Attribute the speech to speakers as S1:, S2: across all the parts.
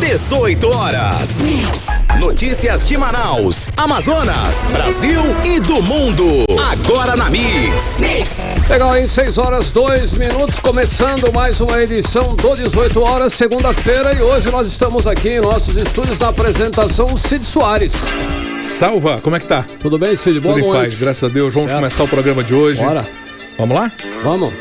S1: 18 horas. Notícias de Manaus, Amazonas, Brasil e do mundo. Agora na Mix.
S2: Legal, em 6 horas 2 minutos, começando mais uma edição do 18 horas, segunda-feira, e hoje nós estamos aqui em nossos estúdios na apresentação Cid Soares.
S3: Salva, como é que tá?
S2: Tudo bem, Cid? Boa
S3: noite. Tudo em paz, graças a Deus. Vamos começar o programa de hoje.
S2: Bora.
S3: Vamos lá?
S2: Vamos.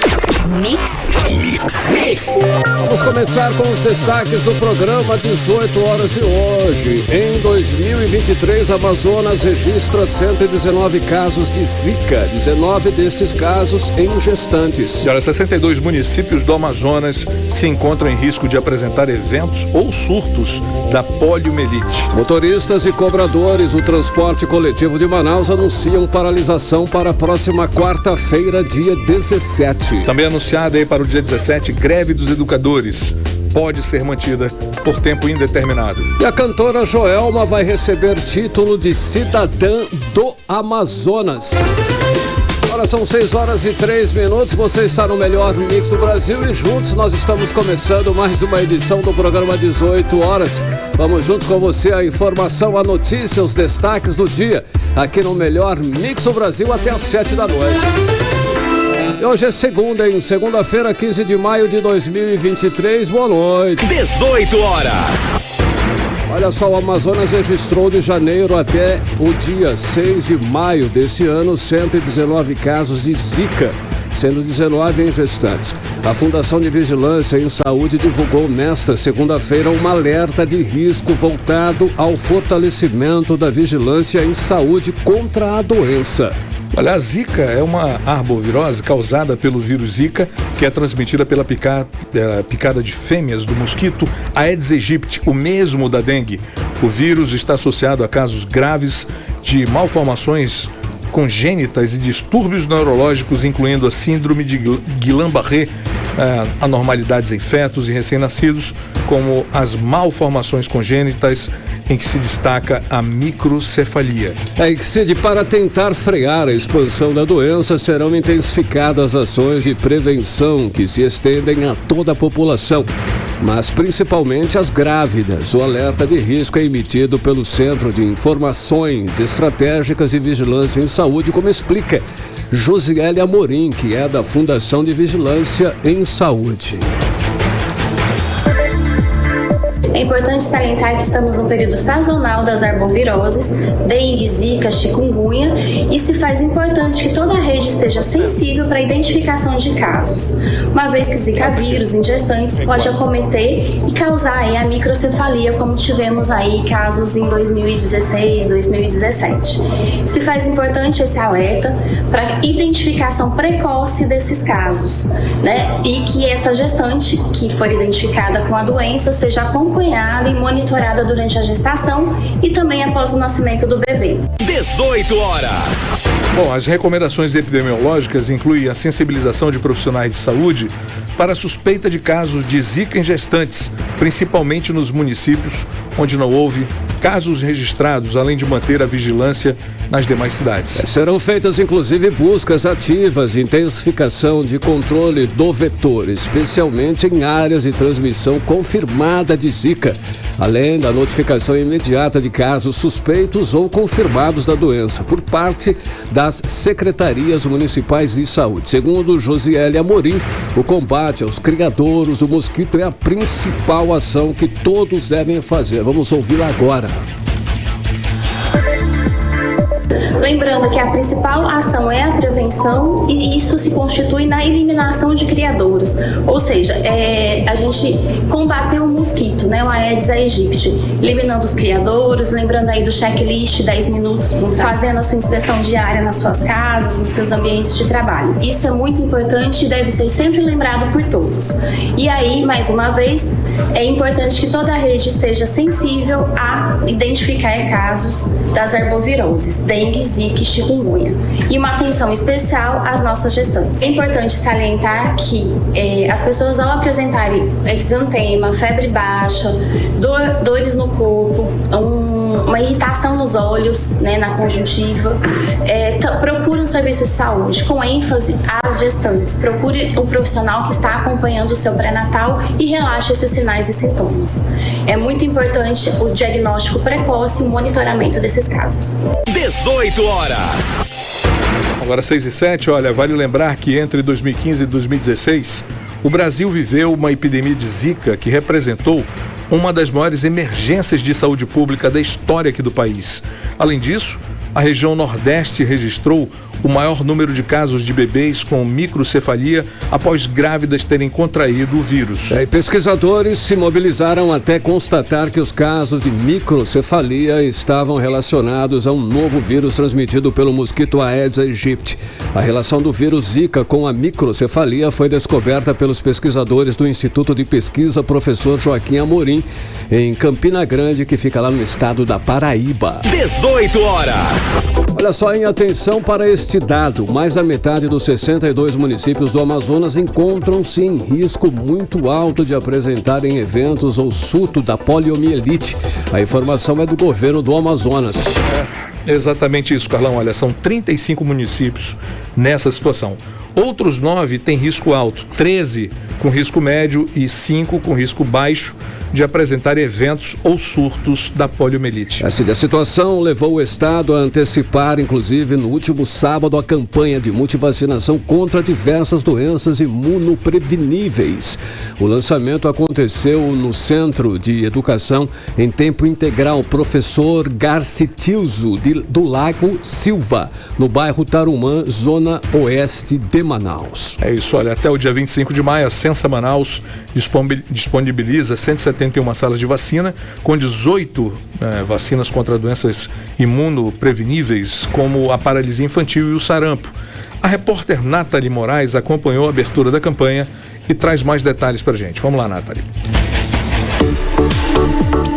S2: Vamos começar com os destaques do programa 18 horas de hoje. Em 2023, Amazonas registra 119 casos de Zika, 19 destes casos em gestantes.
S3: E olha, 62 municípios do Amazonas se encontram em risco de apresentar eventos ou surtos da poliomielite.
S2: Motoristas e cobradores do transporte coletivo de Manaus anunciam paralisação para a próxima quarta-feira, dia 17.
S3: Também anunciada aí para o dia 17, greve dos educadores pode ser mantida por tempo indeterminado.
S2: E a cantora Joelma vai receber título de cidadã do Amazonas. Agora são 6 horas e 3 minutos, você está no melhor mix do Brasil e juntos nós estamos começando mais uma edição do programa 18 horas. Vamos juntos com você a informação, a notícia, os destaques do dia, aqui no melhor mix do Brasil até às 7 da noite. E hoje é segunda-feira, 15 de maio de 2023. Boa noite.
S1: 18 horas.
S2: Olha só, o Amazonas registrou de janeiro até o dia 6 de maio desse ano 119 casos de Zika, sendo 19 em gestantes. A Fundação de Vigilância em Saúde divulgou nesta segunda-feira um alerta de risco voltado ao fortalecimento da vigilância em saúde contra a doença.
S3: Olha, a Zika é uma arbovirose causada pelo vírus Zika, que é transmitida pela picada de fêmeas do mosquito Aedes aegypti, o mesmo da dengue. O vírus está associado a casos graves de malformações congênitas e distúrbios neurológicos, incluindo a síndrome de Guillain-Barré, anormalidades em fetos e recém-nascidos, como as malformações congênitas, em que se destaca a microcefalia.
S2: Para tentar frear a expansão da doença, serão intensificadas ações de prevenção que se estendem a toda a população, mas principalmente as grávidas. O alerta de risco é emitido pelo Centro de Informações Estratégicas e Vigilância em Saúde, como explica Josiele Amorim, que é da Fundação de Vigilância em Saúde.
S4: É importante salientar que estamos no período sazonal das arboviroses, dengue, zika, chikungunya, e se faz importante que toda a rede esteja sensível para a identificação de casos, uma vez que zika vírus em gestantes pode acometer e causar aí a microcefalia, como tivemos aí casos em 2016, 2017. Se faz importante esse alerta para identificação precoce desses casos, né? E que essa gestante que for identificada com a doença seja acompanhada e monitorada durante a gestação e também após o nascimento do bebê.
S1: 18 horas.
S3: Bom, as recomendações epidemiológicas incluem a sensibilização de profissionais de saúde para a suspeita de casos de Zika em gestantes, principalmente nos municípios onde não houve casos registrados, além de manter a vigilância nas demais cidades.
S2: Serão feitas inclusive buscas ativas e intensificação de controle do vetor, especialmente em áreas de transmissão confirmada de Zika, além da notificação imediata de casos suspeitos ou confirmados da doença por parte das secretarias municipais de saúde. Segundo Josiele Amorim, o combate aos criadouros do mosquito é a principal ação que todos devem fazer. Vamos ouvi-la agora.
S4: Lembrando que a principal ação é a prevenção e isso se constitui na eliminação de criadouros, ou seja, a gente combater o mosquito, né, o Aedes aegypti, eliminando os criadouros, lembrando aí do checklist 10 minutos, fazendo a sua inspeção diária nas suas casas, nos seus ambientes de trabalho. Isso é muito importante e deve ser sempre lembrado por todos. E aí, mais uma vez, é importante que toda a rede esteja sensível a identificar casos das arboviroses, dengue, zika e chikungunya. E uma atenção especial às nossas gestantes. É importante salientar que as pessoas, ao apresentarem exantema, febre baixa, dores no corpo, uma irritação nos olhos, né, na conjuntiva. Procure um serviço de saúde, com ênfase às gestantes. Procure um profissional que está acompanhando o seu pré-natal e relaxe esses sinais e sintomas. É muito importante o diagnóstico precoce e o monitoramento desses casos.
S1: 18 horas.
S3: Agora 6h07, olha, vale lembrar que entre 2015 e 2016, o Brasil viveu uma epidemia de Zika que representou uma das maiores emergências de saúde pública da história aqui do país. Além disso, a região Nordeste registrou o maior número de casos de bebês com microcefalia após grávidas terem contraído o vírus.
S2: E pesquisadores se mobilizaram até constatar que os casos de microcefalia estavam relacionados a um novo vírus transmitido pelo mosquito Aedes aegypti. A relação do vírus Zika com a microcefalia foi descoberta pelos pesquisadores do Instituto de Pesquisa Professor Joaquim Amorim, em Campina Grande, que fica lá no estado da Paraíba.
S1: 18 horas.
S2: Olha só, em atenção para este dado, mais da metade dos 62 municípios do Amazonas encontram-se em risco muito alto de apresentarem eventos ou surto da poliomielite. A informação é do governo do Amazonas.
S3: Exatamente isso, Carlão. Olha, são 35 municípios nessa situação. Outros 9 têm risco alto, 13 com risco médio e 5 com risco baixo de apresentar eventos ou surtos da poliomielite.
S2: A situação levou o Estado a antecipar, inclusive no último sábado, a campanha de multivacinação contra diversas doenças imunopreveníveis. O lançamento aconteceu no Centro de Educação em Tempo Integral Professor Garcitilzo do Lago Silva, no bairro Tarumã, zona oeste de Manaus.
S3: É isso, olha, até o dia 25 de maio, a Censa Manaus disponibiliza 171 salas de vacina, com 18 vacinas contra doenças imunopreveníveis, como a paralisia infantil e o sarampo. A repórter Nathalie Moraes acompanhou a abertura da campanha e traz mais detalhes pra gente. Vamos lá, Nathalie.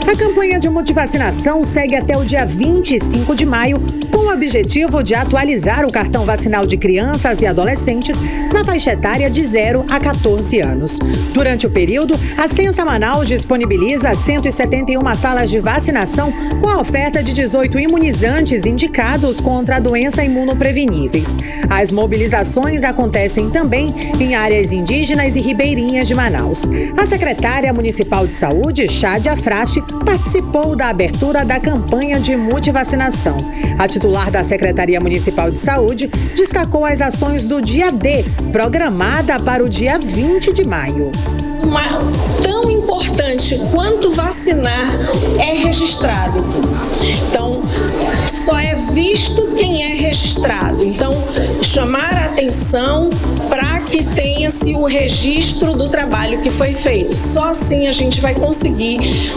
S5: A campanha de multivacinação segue até o dia 25 de maio, com o objetivo de atualizar o cartão vacinal de crianças e adolescentes na faixa etária de 0 a 14 anos. Durante o período, a Censa Manaus disponibiliza 171 salas de vacinação com a oferta de 18 imunizantes indicados contra a doença imunopreveníveis. As mobilizações acontecem também em áreas indígenas e ribeirinhas de Manaus. A secretária municipal de saúde, Chádia Frache, participou da abertura da campanha de multivacinação. A titular da Secretaria Municipal de Saúde destacou as ações do Dia D, programada para o dia 20 de maio.
S6: Tão importante quanto vacinar é registrado. Então, só é visto quem é registrado. Então, chamar a atenção para que tenha-se o registro do trabalho que foi feito. Só assim a gente vai conseguir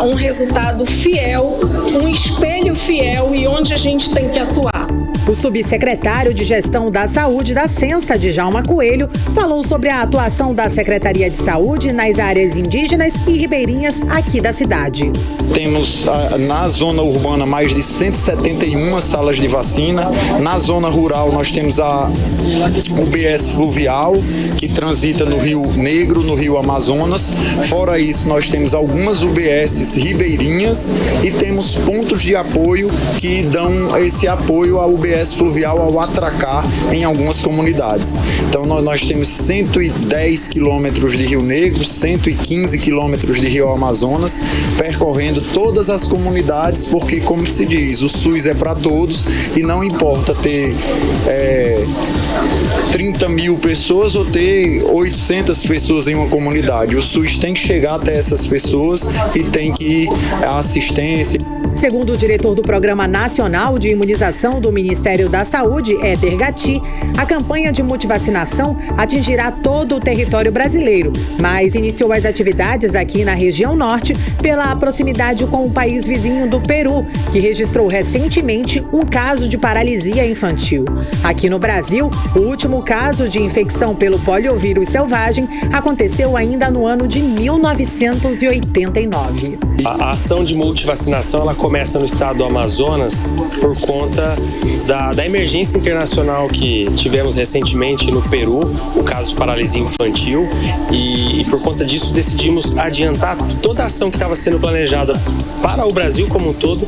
S6: um resultado fiel, um espelho fiel e onde a gente tem que atuar.
S5: O subsecretário de Gestão da Saúde da Censa, Djalma Coelho, falou sobre a atuação da Secretaria de Saúde nas áreas indígenas e ribeirinhas aqui da cidade.
S7: Temos na zona urbana mais de 171 salas de vacina. Na zona rural nós temos a UBS fluvial, que transita no Rio Negro, no Rio Amazonas. Fora isso, nós temos algumas UBSs ribeirinhas e temos pontos de apoio que dão esse apoio à UBS fluvial ao atracar em algumas comunidades. Então nós temos 110 quilômetros de Rio Negro, 115 quilômetros de Rio Amazonas, percorrendo todas as comunidades, porque, como se diz, o SUS é para todos e não importa ter 30 mil pessoas ou ter 800 pessoas em uma comunidade. O SUS tem que chegar até essas pessoas e tem que ir à assistência.
S5: Segundo o diretor do Programa Nacional de Imunização do Ministério da Saúde, Éder Gatti, a campanha de multivacinação atingirá todo o território brasileiro, mas iniciou as atividades aqui na região norte pela proximidade com o país vizinho do Peru, que registrou recentemente um caso de paralisia infantil. Aqui no Brasil, o último caso de infecção pelo poliovírus selvagem aconteceu ainda no ano de 1989.
S8: A ação de multivacinação ela começa no estado do Amazonas por conta da emergência internacional que tivemos recentemente no Peru, o caso de paralisia infantil, e por conta disso decidimos adiantar toda a ação que estava sendo planejada para o Brasil como um todo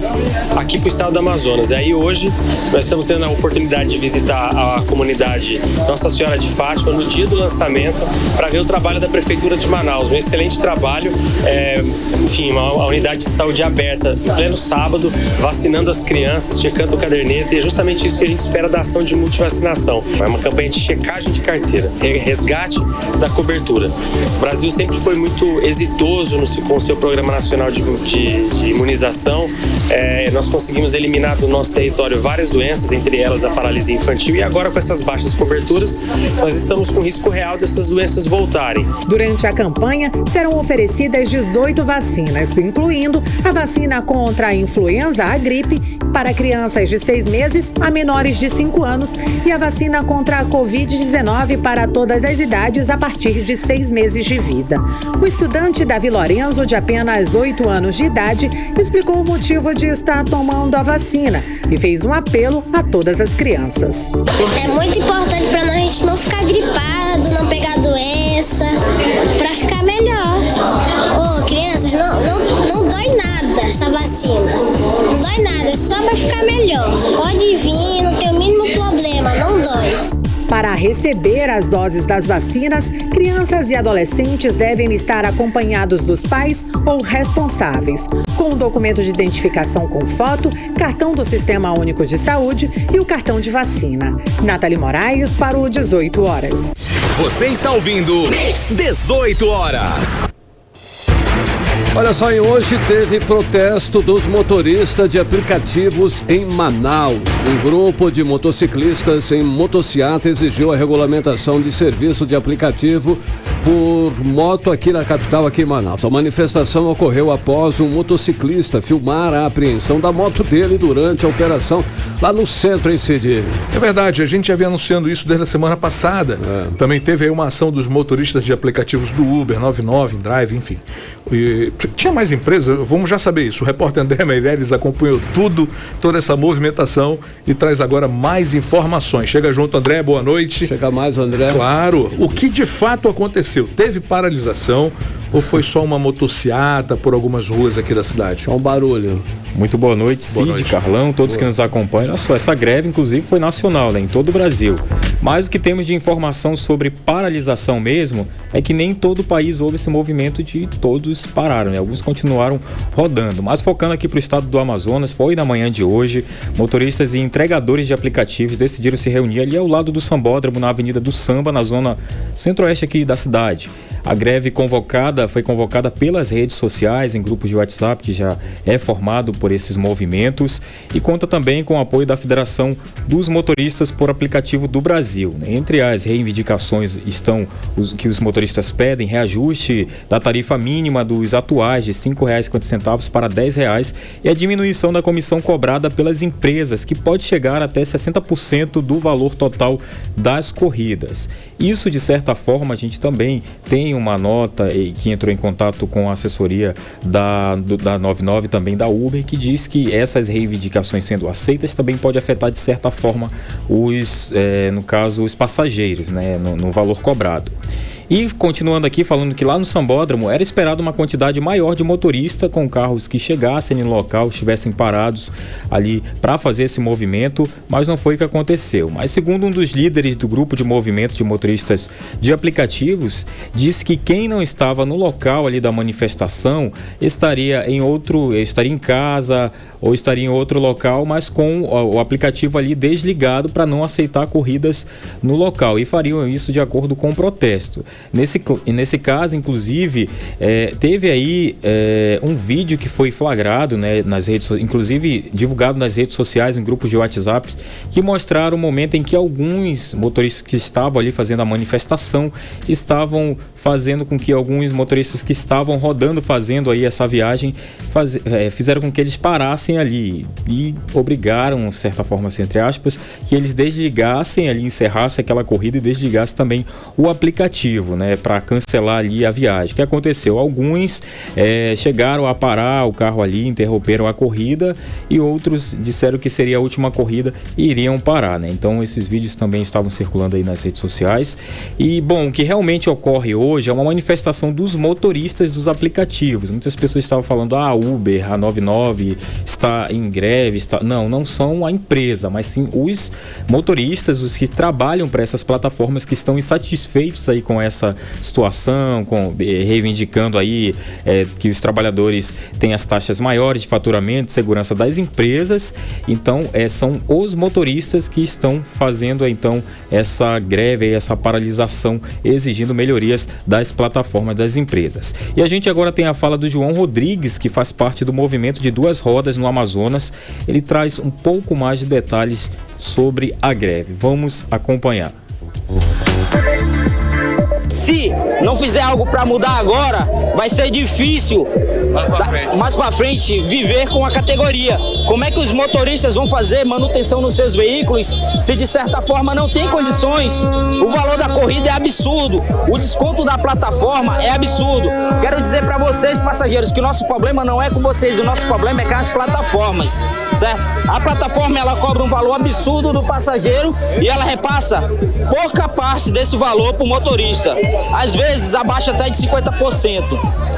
S8: aqui para o estado do Amazonas. E aí hoje nós estamos tendo a oportunidade de visitar a comunidade Nossa Senhora de Fátima no dia do lançamento para ver o trabalho da Prefeitura de Manaus, um excelente trabalho, uma unidade de saúde aberta em pleno sábado, vacinando as crianças, checando o caderneta, e é justamente isso que a gente espera da ação de multivacinação. É uma campanha de checagem de carteira, resgate da cobertura. O Brasil sempre foi muito exitoso com o seu Programa Nacional de Imunização. Nós conseguimos eliminar do nosso território várias doenças, entre elas a paralisia infantil, e agora com essas baixas coberturas, nós estamos com risco real dessas doenças voltarem.
S5: Durante a campanha, serão oferecidas 18 vacinas, incluindo a vacina contra a influenza, a gripe, para crianças de 6 meses a menores de 5 anos e a vacina contra a Covid-19 para todas as idades a partir de 6 meses de vida. O estudante Davi Lorenzo, de apenas 8 anos de idade, explicou o motivo de estar tomando a vacina e fez um apelo a todas as crianças.
S9: É muito importante para a gente não ficar gripado, não pegar doença, para ficar melhor. Crianças, não dói nada essa vacina. Não dói nada, é só para ficar melhor. Pode vir, não tem o mínimo problema, não dói.
S5: Para receber as doses das vacinas, crianças e adolescentes devem estar acompanhados dos pais ou responsáveis, com o documento de identificação com foto, cartão do Sistema Único de Saúde e o cartão de vacina. Nathalie Moraes para o 18 horas.
S1: Você está ouvindo 18 horas.
S2: Olha só, e hoje teve protesto dos motoristas de aplicativos em Manaus. Um grupo de motociclistas em motociata exigiu a regulamentação de serviço de aplicativo por moto aqui na capital, aqui em Manaus. A manifestação ocorreu após um motociclista filmar a apreensão da moto dele durante a operação lá no centro, em Cid.
S3: É verdade, a gente já vem anunciando isso desde a semana passada. Também teve aí uma ação dos motoristas de aplicativos do Uber, 99, Drive, enfim. Tinha mais empresa? Vamos já saber isso. O repórter André Meireles acompanhou toda essa movimentação e traz agora mais informações. Chega junto, André, boa noite.
S2: Chega mais, André.
S3: Claro. O que de fato aconteceu? Teve paralisação ou foi só uma motociata por algumas ruas aqui da cidade?
S2: Só um barulho.
S10: Muito boa noite, Cid, Carlão, todos que nos acompanham. Olha só, essa greve inclusive foi nacional, né, em todo o Brasil. Mas o que temos de informação sobre paralisação mesmo é que nem todo o país houve esse movimento de todos pararam, né? Alguns continuaram rodando. Mas focando aqui para o estado do Amazonas, foi na manhã de hoje, motoristas e entregadores de aplicativos decidiram se reunir ali ao lado do Sambódromo, na Avenida do Samba, na zona centro-oeste aqui da cidade. A greve foi convocada pelas redes sociais, em grupos de WhatsApp, que já é formado por esses movimentos, e conta também com o apoio da Federação dos Motoristas por Aplicativo do Brasil. Entre as reivindicações estão que os motoristas pedem reajuste da tarifa mínima dos atuais de R$ 5,50 para R$ 10 e a diminuição da comissão cobrada pelas empresas, que pode chegar até 60% do valor total das corridas. Isso, de certa forma, a gente também tem uma nota que entrou em contato com a assessoria da 99, também da Uber, que diz que essas reivindicações sendo aceitas também pode afetar de certa forma no caso, os passageiros, né, no valor cobrado. E continuando aqui, falando que lá no Sambódromo era esperado uma quantidade maior de motoristas com carros que chegassem no local, estivessem parados ali para fazer esse movimento, mas não foi o que aconteceu. Mas segundo um dos líderes do grupo de movimento de motoristas de aplicativos, disse que quem não estava no local ali da manifestação estaria em casa ou estaria em outro local, mas com o aplicativo ali desligado para não aceitar corridas no local, e fariam isso de acordo com o protesto. Nesse caso, inclusive, teve aí um vídeo que foi flagrado, né, nas redes, inclusive divulgado nas redes sociais, em grupos de WhatsApp, que mostraram o momento em que alguns motoristas que estavam ali fazendo a manifestação estavam fazendo com que alguns motoristas que estavam rodando, fazendo aí essa viagem, fizeram com que eles parassem ali e obrigaram, de certa forma, assim, entre aspas, que eles desligassem ali, encerrassem aquela corrida e desligassem também o aplicativo. aplicativo, né, para cancelar ali a viagem. O que aconteceu? Alguns chegaram a parar o carro ali, interromperam a corrida, e outros disseram que seria a última corrida e iriam parar, né? Então esses vídeos também estavam circulando aí nas redes sociais. E bom, o que realmente ocorre hoje é uma manifestação dos motoristas dos aplicativos. Muitas pessoas estavam falando, a Uber, a 99 está em greve, não são a empresa, mas sim os motoristas, os que trabalham para essas plataformas, que estão insatisfeitos aí com essa situação, reivindicando aí que os trabalhadores têm as taxas maiores de faturamento, de segurança das empresas. Então são os motoristas que estão fazendo então essa greve, essa paralisação, exigindo melhorias das plataformas das empresas. E a gente agora tem a fala do João Rodrigues, que faz parte do movimento de Duas Rodas no Amazonas. Ele traz um pouco mais de detalhes sobre a greve. Vamos acompanhar.
S11: Se não fizer algo para mudar agora, vai ser difícil mais para frente viver com a categoria. Como é que os motoristas vão fazer manutenção nos seus veículos se de certa forma não tem condições? O valor da corrida é absurdo, o desconto da plataforma é absurdo. Quero dizer para vocês, passageiros, que o nosso problema não é com vocês, o nosso problema é com as plataformas, certo? A plataforma, ela cobra um valor absurdo do passageiro e ela repassa pouca parte desse valor para o motorista. Às vezes abaixo até de 50%.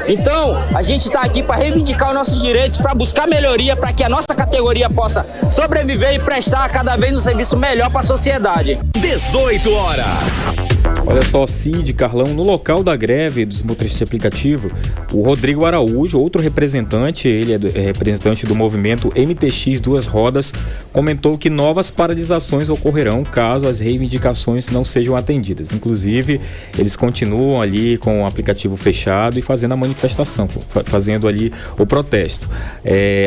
S11: Então, a gente está aqui para reivindicar os nossos direitos, para buscar melhoria, para que a nossa categoria possa sobreviver e prestar cada vez um serviço melhor para a sociedade.
S1: 18 horas.
S10: Olha só, Cid, Carlão, no local da greve dos motoristas de aplicativo, o Rodrigo Araújo, outro representante, ele é representante do movimento MTX Duas Rodas, comentou que novas paralisações ocorrerão caso as reivindicações não sejam atendidas. Inclusive, eles continuam ali com o aplicativo fechado e fazendo a manifestação, fazendo ali o protesto.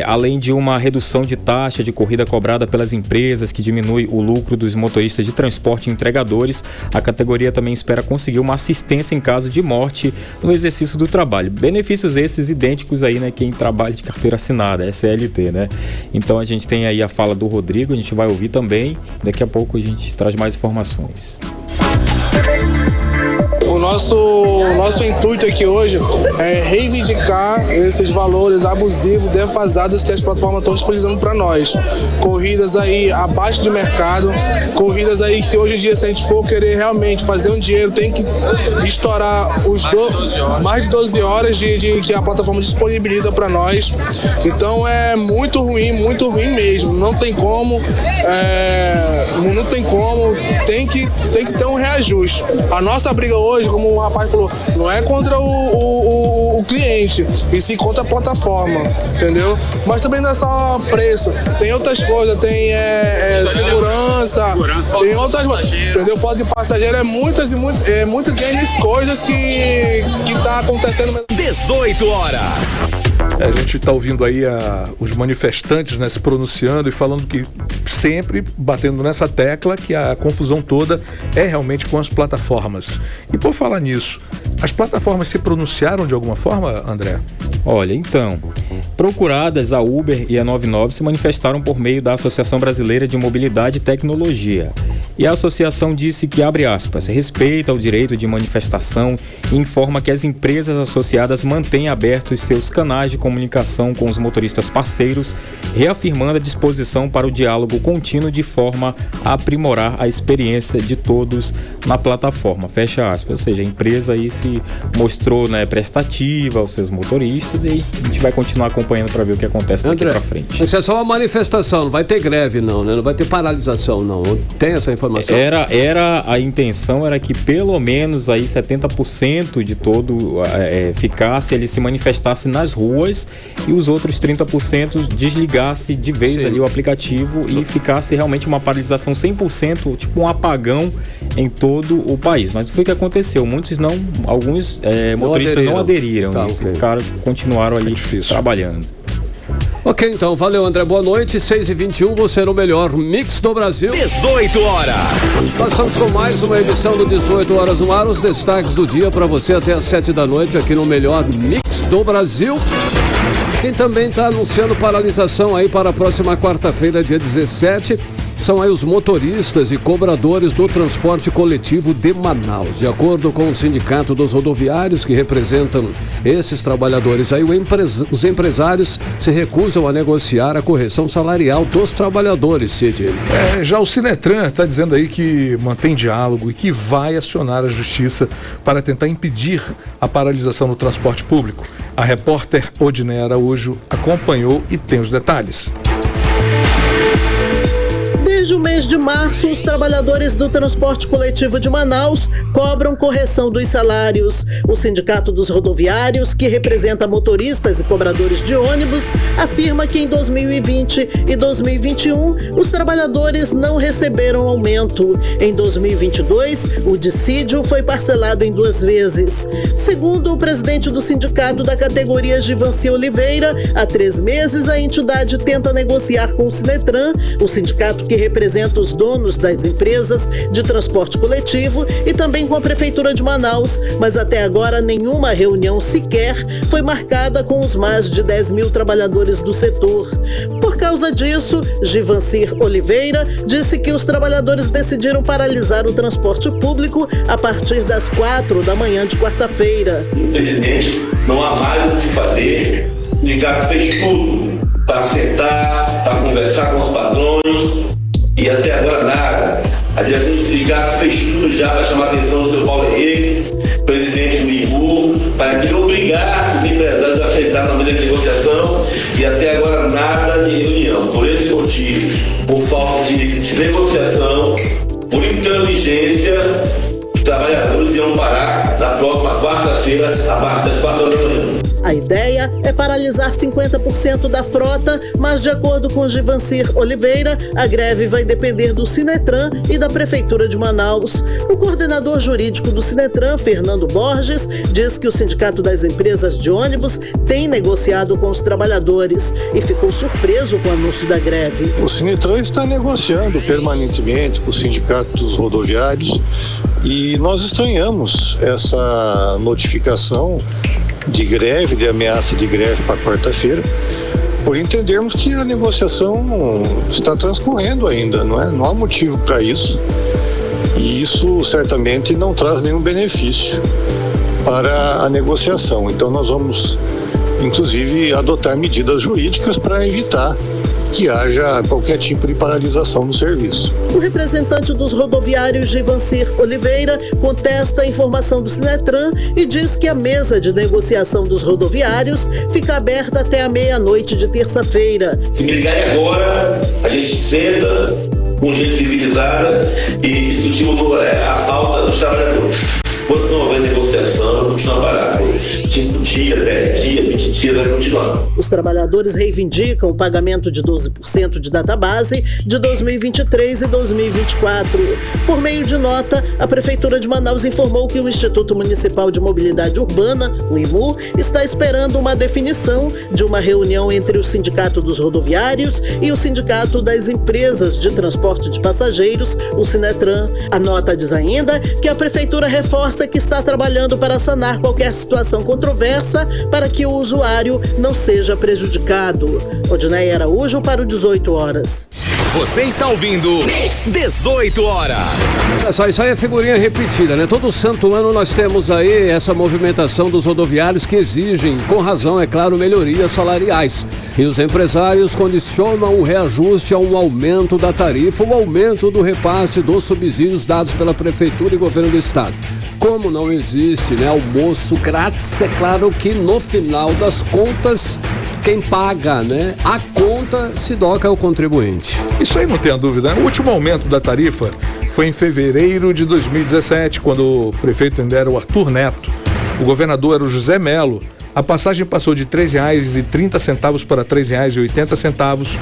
S10: Além de uma redução de taxa de corrida cobrada pelas empresas, que diminui o lucro dos motoristas de transporte e entregadores, a categoria também espera conseguir uma assistência em caso de morte no exercício do trabalho. Benefícios esses idênticos aí, né, quem trabalha de carteira assinada, CLT, né? Então a gente tem aí a fala do Rodrigo, a gente vai ouvir também, daqui a pouco a gente traz mais informações.
S12: O nosso intuito aqui hoje é reivindicar esses valores abusivos, defasados que as plataformas estão disponibilizando para nós. Corridas aí abaixo do mercado, corridas aí que hoje em dia, se a gente for querer realmente fazer um dinheiro, tem que estourar mais de 12 horas que a plataforma disponibiliza para nós. Então é muito ruim mesmo. Não tem como, tem que ter um reajuste. A nossa briga hoje, como o rapaz falou, não é contra o cliente, e sim contra a plataforma, entendeu? Mas também não é só preço, tem outras coisas, tem segurança, tem outras coisas, entendeu? Falta de passageiro, muitas coisas que tá acontecendo.
S1: 18 horas.
S3: A gente está ouvindo aí os manifestantes, né, se pronunciando e falando que sempre batendo nessa tecla que a confusão toda é realmente com as plataformas. E por falar nisso, as plataformas se pronunciaram de alguma forma, André?
S10: Olha, então, procuradas, a Uber e a 99 se manifestaram por meio da Associação Brasileira de Mobilidade e Tecnologia. E a associação disse que, abre aspas, respeita o direito de manifestação e informa que as empresas associadas mantêm abertos seus canais de comunicação com os motoristas parceiros, reafirmando a disposição para o diálogo contínuo de forma a aprimorar a experiência de todos na plataforma. Fecha aspas. Ou seja, a empresa aí se mostrou, né, prestativa aos seus motoristas, e a gente vai continuar acompanhando para ver o que acontece daqui para frente.
S2: Isso é só uma manifestação, não vai ter greve não, né? Não vai ter paralisação não. Tem essa informação?
S10: A intenção era que pelo menos aí 70% de todo ficasse, ele se manifestasse nas ruas, e os outros 30% desligasse de vez ali o aplicativo e ficasse realmente uma paralisação 100%, tipo um apagão em todo o país. Mas foi o que aconteceu. Alguns motoristas não aderiram a isso. Continuaram ali trabalhando.
S2: Ok, então, valeu, André, boa noite, 6h21, você era o melhor mix do Brasil.
S1: 18 horas.
S2: Nós estamos com mais uma edição do 18 Horas no Ar, os destaques do dia para você até às 7 da noite aqui no melhor mix do Brasil. Quem também está anunciando paralisação aí para a próxima quarta-feira, dia 17, são aí os motoristas e cobradores do transporte coletivo de Manaus. De acordo com o Sindicato dos Rodoviários, que representam esses trabalhadores aí, os empresários se recusam a negociar a correção salarial dos trabalhadores, Cid.
S3: Já o Sinetran está dizendo aí que mantém diálogo e que vai acionar a justiça para tentar impedir a paralisação no transporte público. A repórter Odinei Araújo acompanhou e tem os detalhes.
S13: Desde o mês de março, os trabalhadores do transporte coletivo de Manaus cobram correção dos salários. O Sindicato dos Rodoviários, que representa motoristas e cobradores de ônibus, afirma que em 2020 e 2021 os trabalhadores não receberam aumento. Em 2022, o dissídio foi parcelado em 2 vezes. Segundo o presidente do sindicato da categoria, Givanci Oliveira, há 3 meses a entidade tenta negociar com o Sinetran, o sindicato que representa os donos das empresas de transporte coletivo, e também com a Prefeitura de Manaus, mas até agora nenhuma reunião sequer foi marcada com os mais de 10 mil trabalhadores do setor. Por causa disso, Givanci Oliveira disse que os trabalhadores decidiram paralisar o transporte público a partir das 4 da manhã de quarta-feira.
S14: Infelizmente, não há mais o que fazer. O sindicato fez tudo para sentar, para conversar com os patrões, e até agora nada. A direção do sindicato fez tudo já para chamar a atenção do Dr. Paulo Henrique, presidente do IMU, para que obrigar os empresários a aceitar na mesa de negociação, e até agora nada de reunião. Por esse motivo, por falta de negociação, por intransigência, os trabalhadores irão parar na próxima quarta-feira, a partir das 4 horas da manhã.
S13: A ideia é paralisar 50% da frota, mas de acordo com Givanci Oliveira, a greve vai depender do Sinetran e da Prefeitura de Manaus. O coordenador jurídico do Sinetran, Fernando Borges, diz que o Sindicato das Empresas de Ônibus tem negociado com os trabalhadores e ficou surpreso com o anúncio da greve.
S15: O Sinetran está negociando permanentemente com o Sindicato dos Rodoviários e nós estranhamos essa notificação de greve, de ameaça de greve para quarta-feira, por entendermos que a negociação está transcorrendo ainda, não é? Não há motivo para isso, e isso certamente não traz nenhum benefício para a negociação. Então nós vamos, inclusive, adotar medidas jurídicas para evitar que haja qualquer tipo de paralisação do serviço.
S13: O representante dos rodoviários, Givanci Oliveira, contesta a informação do Sinetran e diz que a mesa de negociação dos rodoviários fica aberta até a meia-noite de terça-feira.
S14: Se me ligarem agora, a gente senta com gente civilizada e discutimos a pauta dos trabalhadores. Quando não houver negociação, continua parado. 5 dias, 10 dias, 20 dias, vai continuar.
S13: Os trabalhadores reivindicam o pagamento de 12% de database de 2023 e 2024. Por meio de nota, a Prefeitura de Manaus informou que o Instituto Municipal de Mobilidade Urbana, o IMU, está esperando uma definição de uma reunião entre o Sindicato dos Rodoviários e o Sindicato das Empresas de Transporte de Passageiros, o Sinetran. A nota diz ainda que a Prefeitura reforça que está trabalhando para sanar qualquer situação controversa para que o usuário não seja prejudicado. Odinei Araújo para o 18 horas.
S1: Você está ouvindo 18 horas.
S2: Olha só, isso aí é figurinha repetida, né? Todo santo ano nós temos aí essa movimentação dos rodoviários que exigem, com razão, é claro, melhorias salariais. E os empresários condicionam o reajuste a um aumento da tarifa, o aumento do repasse dos subsídios dados pela Prefeitura e Governo do Estado. Como não existe, né, almoço grátis, é claro que no final das contas, quem paga, né, a conta se doca ao contribuinte.
S3: Isso aí não tem a dúvida, né? O último aumento da tarifa foi em fevereiro de 2017, quando o prefeito ainda era o Arthur Neto. O governador era o José Melo. A passagem passou de R$ 3,30 para R$ 3,80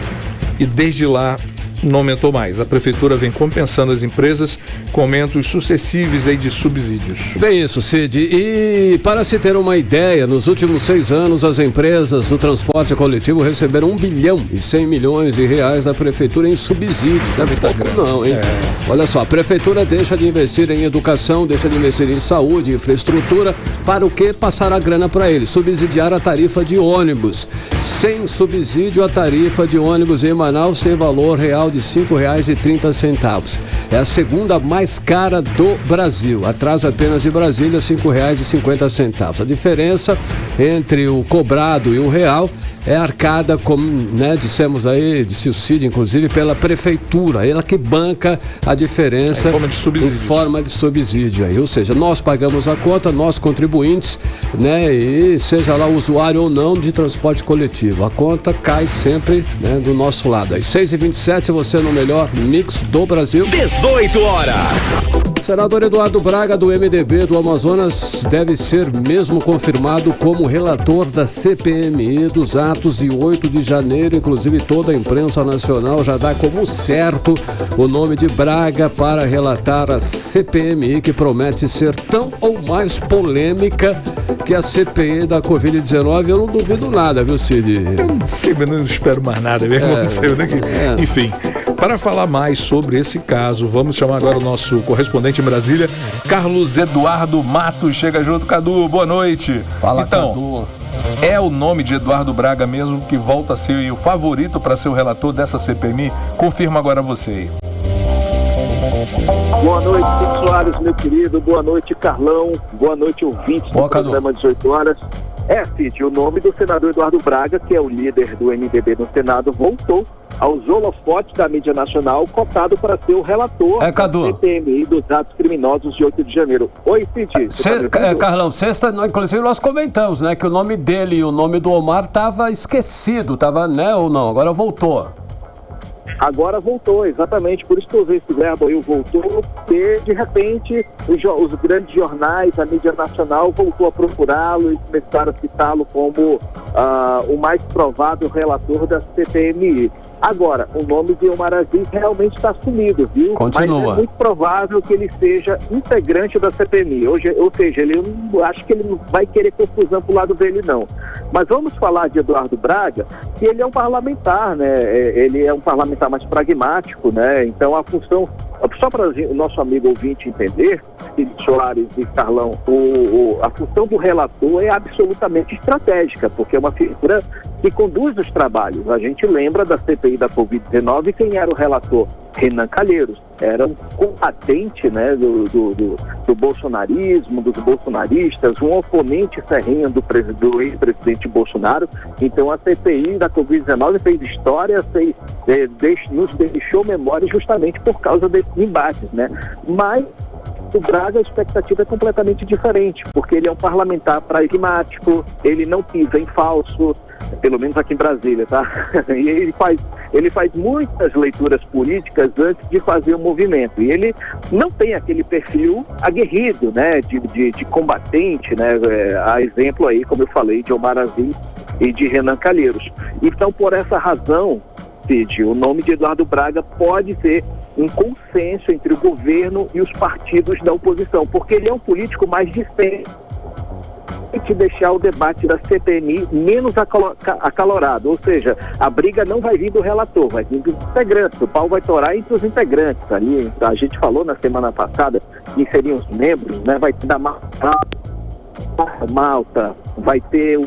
S3: e desde lá não aumentou mais. A prefeitura vem compensando as empresas com aumentos sucessivos aí de subsídios.
S2: Bem isso, Cid. E para se ter uma ideia, nos últimos 6 anos as empresas do transporte coletivo receberam R$1 bilhão e 100 milhões de reais da prefeitura em subsídio. Deve estar não, hein? Olha só, a prefeitura deixa de investir em educação, deixa de investir em saúde, infraestrutura, para o que passar a grana para eles? Subsidiar a tarifa de ônibus. Sem subsídio, a tarifa de ônibus em Manaus tem valor real total de R$ 5,30. É a segunda mais cara do Brasil, atrás apenas de Brasília, R$ 5,50. A diferença entre o cobrado e o real é arcada, como dissemos aí, disse o Cid, inclusive, pela prefeitura, ela que banca a diferença em forma de subsídio. Aí. Ou seja, nós pagamos a conta, nós contribuintes, e seja lá usuário ou não de transporte coletivo, a conta cai sempre do nosso lado. Aí, 6h27, você no melhor mix do Brasil.
S1: 18 horas.
S2: Senador Eduardo Braga, do MDB do Amazonas, deve ser mesmo confirmado como relator da CPMI dos atos de 8 de janeiro. Inclusive, toda a imprensa nacional já dá como certo o nome de Braga para relatar a CPMI, que promete ser tão ou mais polêmica que a CPI da Covid-19. Eu não duvido nada, viu, Cid?
S3: Eu não sei, mas não espero mais nada. Enfim, para falar mais sobre esse caso, vamos chamar agora o nosso correspondente em Brasília, Carlos Eduardo Matos. Chega junto, Cadu. Boa noite.
S2: Fala,
S3: então,
S2: Cadu.
S3: É o nome de Eduardo Braga mesmo que volta a ser o favorito para ser o relator dessa CPMI? Confirma agora você aí.
S16: Boa noite, Cid Soares, meu querido. Boa noite, Carlão. Boa noite, ouvintes do programa 18 horas. Cid, o nome do senador Eduardo Braga, que é o líder do MDB no Senado, voltou aos holofotes da mídia nacional, cotado para ser o relator da CPMI dos atos criminosos de 8 de janeiro. Oi, Cid.
S2: Carlão, sexta, inclusive nós comentamos, que o nome dele e o nome do Omar estava esquecido, ou não? Agora voltou.
S16: Agora voltou, exatamente, por isso que eu usei esse verbo aí, voltou, porque de repente os grandes jornais, a mídia nacional voltou a procurá-lo e começaram a citá-lo como o mais provável relator da CPMI. Agora, o nome de Omar Aziz realmente está sumido, viu?
S2: Continua.
S16: Mas é muito provável que ele seja integrante da CPMI. Ou seja, acho que ele não vai querer confusão pro lado dele, não. Mas vamos falar de Eduardo Braga, que ele é um parlamentar, Ele é um parlamentar mais pragmático, Então a função, só para o nosso amigo ouvinte entender, Soares e Carlão, a função do relator é absolutamente estratégica, porque é uma figura que conduz os trabalhos. A gente lembra da CPI da Covid-19, quem era o relator? Renan Calheiros. Era um combatente do bolsonarismo, dos bolsonaristas, um oponente ferrenho do ex-presidente Bolsonaro. Então a CPI da Covid-19 fez história, nos deixou memória justamente por causa desses embates, Mas o Braga, a expectativa é completamente diferente, porque ele é um parlamentar pragmático, ele não pisa em falso, pelo menos aqui em Brasília, tá? E ele faz muitas leituras políticas antes de fazer o movimento. E ele não tem aquele perfil aguerrido, de combatente, A exemplo aí, como eu falei, de Omar Aziz e de Renan Calheiros. Então, por essa razão, Cid, o nome de Eduardo Braga pode ser um consenso entre o governo e os partidos da oposição, porque ele é um político mais distante, de deixar o debate da CPMI menos acalorado, ou seja, a briga não vai vir do relator, vai vir dos integrantes, o pau vai torar entre os integrantes. Ali, a gente falou na semana passada que seriam os membros, vai ter da Malta, vai ter o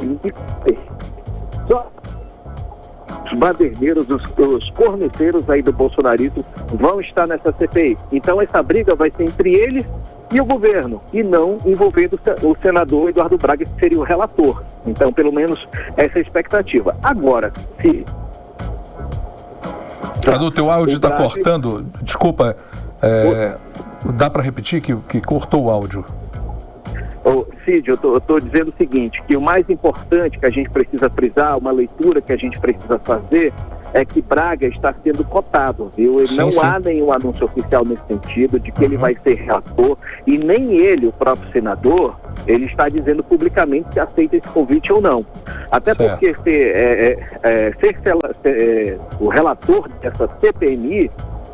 S16: os baderneiros, os corneteiros aí do bolsonarismo vão estar nessa CPI. Então essa briga vai ser entre eles e o governo, e não envolvendo o senador Eduardo Braga, que seria o relator. Então, pelo menos, essa é a expectativa. Agora, se...
S3: Cadu, teu áudio está cortando. Desculpa, dá para repetir que cortou o áudio?
S16: Cid, eu estou dizendo o seguinte, que o mais importante que a gente precisa frisar, uma leitura que a gente precisa fazer, é que Braga está sendo cotado, viu? Não há nenhum anúncio oficial nesse sentido de que ele vai ser relator, e nem ele, o próprio senador, ele está dizendo publicamente se aceita esse convite ou não. Até porque ser o relator dessa CPMI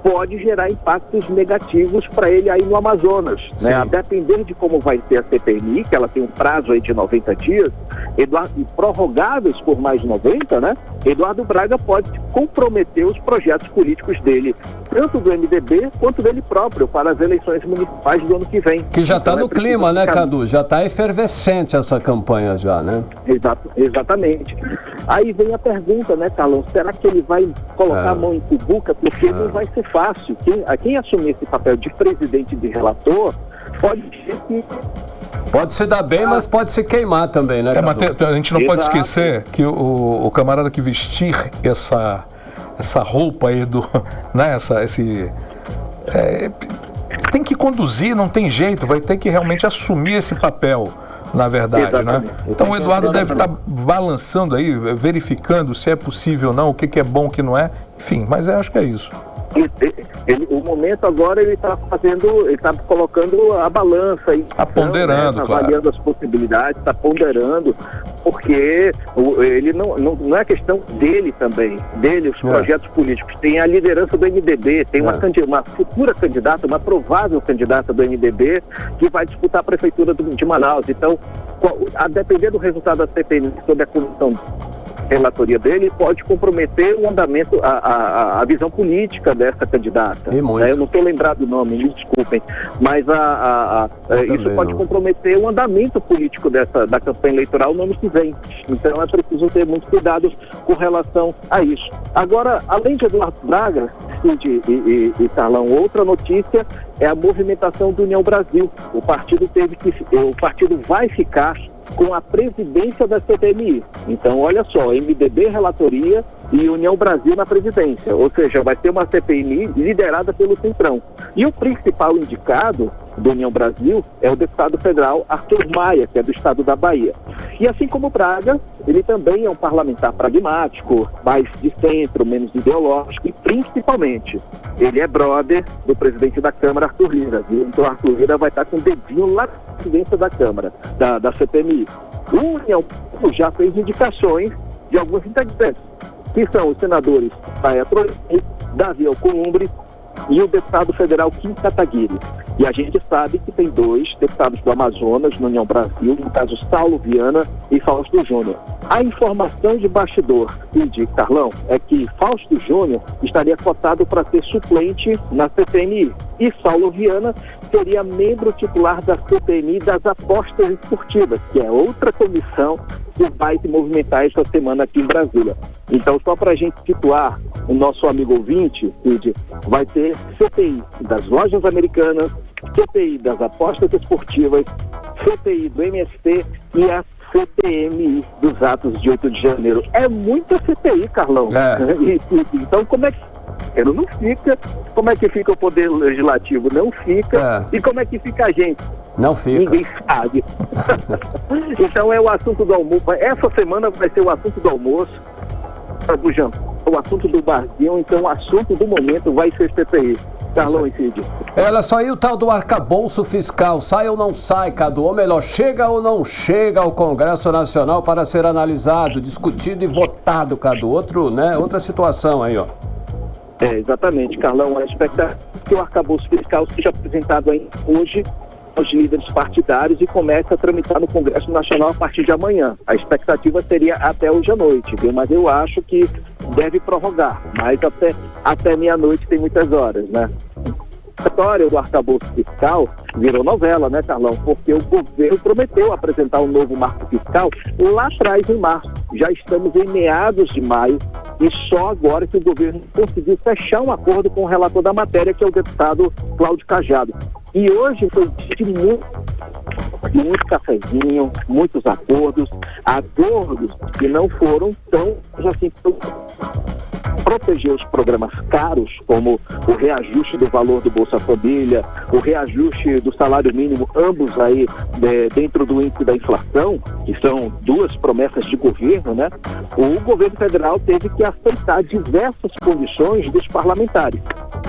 S16: pode gerar impactos negativos para ele aí no Amazonas, né? A depender de como vai ser a CPMI, que ela tem um prazo aí de 90 dias, e prorrogáveis por mais 90, né? Eduardo Braga pode comprometer os projetos políticos dele, tanto do MDB quanto dele próprio, para as eleições municipais do ano que vem.
S2: Que já está no clima, né, Cadu? Já está efervescente essa campanha já, né?
S16: Exatamente. Aí vem a pergunta, né, Carlão? Será que ele vai colocar a mão em cubuca? Porque não vai ser fácil. Quem assumir esse papel de presidente e de relator, pode ser que...
S2: Pode se dar bem, mas pode se queimar também, né, Cadu?
S3: Mas a gente não pode esquecer que o camarada que vestir essa roupa aí né, tem que conduzir, não tem jeito, vai ter que realmente assumir esse papel, na verdade, né? Então o Eduardo deve estar balançando aí, verificando se é possível ou não, o que é bom, o que não é, enfim, mas eu acho que é isso.
S16: O momento agora ele está colocando a balança aí,
S3: ponderando,
S16: né, avaliando as possibilidades, está ponderando, porque ele não é questão dele também, os projetos políticos, tem a liderança do MDB, tem uma futura candidata, uma provável candidata do MDB que vai disputar a prefeitura de Manaus. Então, a depender do resultado da CPMI sobre a comissão relatoria dele, pode comprometer o andamento, a visão política dessa candidata. Eu não estou lembrado do nome, me desculpem, mas isso pode comprometer o andamento político da campanha eleitoral no ano que vem. Então é preciso ter muito cuidado com relação a isso. Agora, além de Eduardo Braga e Carlão, outra notícia é a movimentação do União Brasil. O partido vai ficar com a presidência da CPMI. Então, olha só, MDB relatoria e União Brasil na presidência. Ou seja, vai ter uma CPMI liderada pelo Centrão. E o principal indicado do União Brasil é o deputado federal Arthur Maia, que é do estado da Bahia. E assim como Braga, ele também é um parlamentar pragmático, mais de centro, menos ideológico, e principalmente, ele é brother do presidente da Câmara, Arthur Lira. Viu? Então, Arthur Lira vai estar com o dedinho lá na presidência da Câmara, da CPMI. O União já fez indicações de alguns integrantes, que são os senadores Paia Troia, Davi Alcolumbre e o deputado federal Kim Kataguiri. E a gente sabe que tem 2 deputados do Amazonas, no União Brasil, no caso Saulo Viana e Fausto Júnior. A informação de bastidor, Carlão, é que Fausto Júnior estaria cotado para ser suplente na CPMI e Saulo Viana seria membro titular da CPMI das apostas esportivas, que é outra comissão que vai se movimentar esta semana aqui em Brasília. Então, só para a gente situar o nosso amigo ouvinte, vai ter CPI das lojas americanas, CPI das apostas esportivas, CPI do MST e a CPMI dos atos de 8 de janeiro. É muita CPI, Carlão. Então, como é que não fica? Como é que fica o Poder Legislativo? Não fica. E como é que fica a gente?
S2: Não fica.
S16: Ninguém sabe. Então é o assunto do almoço. Essa semana vai ser o assunto do almoço, do jantar, o assunto do barzinho. Então o assunto do momento vai ser CPI. Carlão e Cid.
S2: Olha só, e o tal do arcabouço fiscal, sai ou não sai, Cadu? Ou melhor, chega ou não chega ao Congresso Nacional para ser analisado, discutido e votado, Cadu? Outra situação aí, ó.
S16: Exatamente, Carlão. A expectativa é que o arcabouço fiscal seja apresentado aí hoje aos líderes partidários e comece a tramitar no Congresso Nacional a partir de amanhã. A expectativa seria até hoje à noite, viu? Mas eu acho que deve prorrogar, mas até meia-noite tem muitas horas, né? A história do arcabouço fiscal virou novela, né, Carlão? Porque o governo prometeu apresentar um novo marco fiscal lá atrás, em março. Já estamos em meados de maio e só agora que o governo conseguiu fechar um acordo com o relator da matéria, que é o deputado Cláudio Cajado. E hoje foi de muito cafezinho, muitos acordos que não foram tão assim proteger os programas caros, como o reajuste do valor do Bolsa Família, o reajuste do salário mínimo, ambos aí dentro do índice da inflação, que são 2 promessas de governo, né? O governo federal teve que aceitar diversas condições dos parlamentares.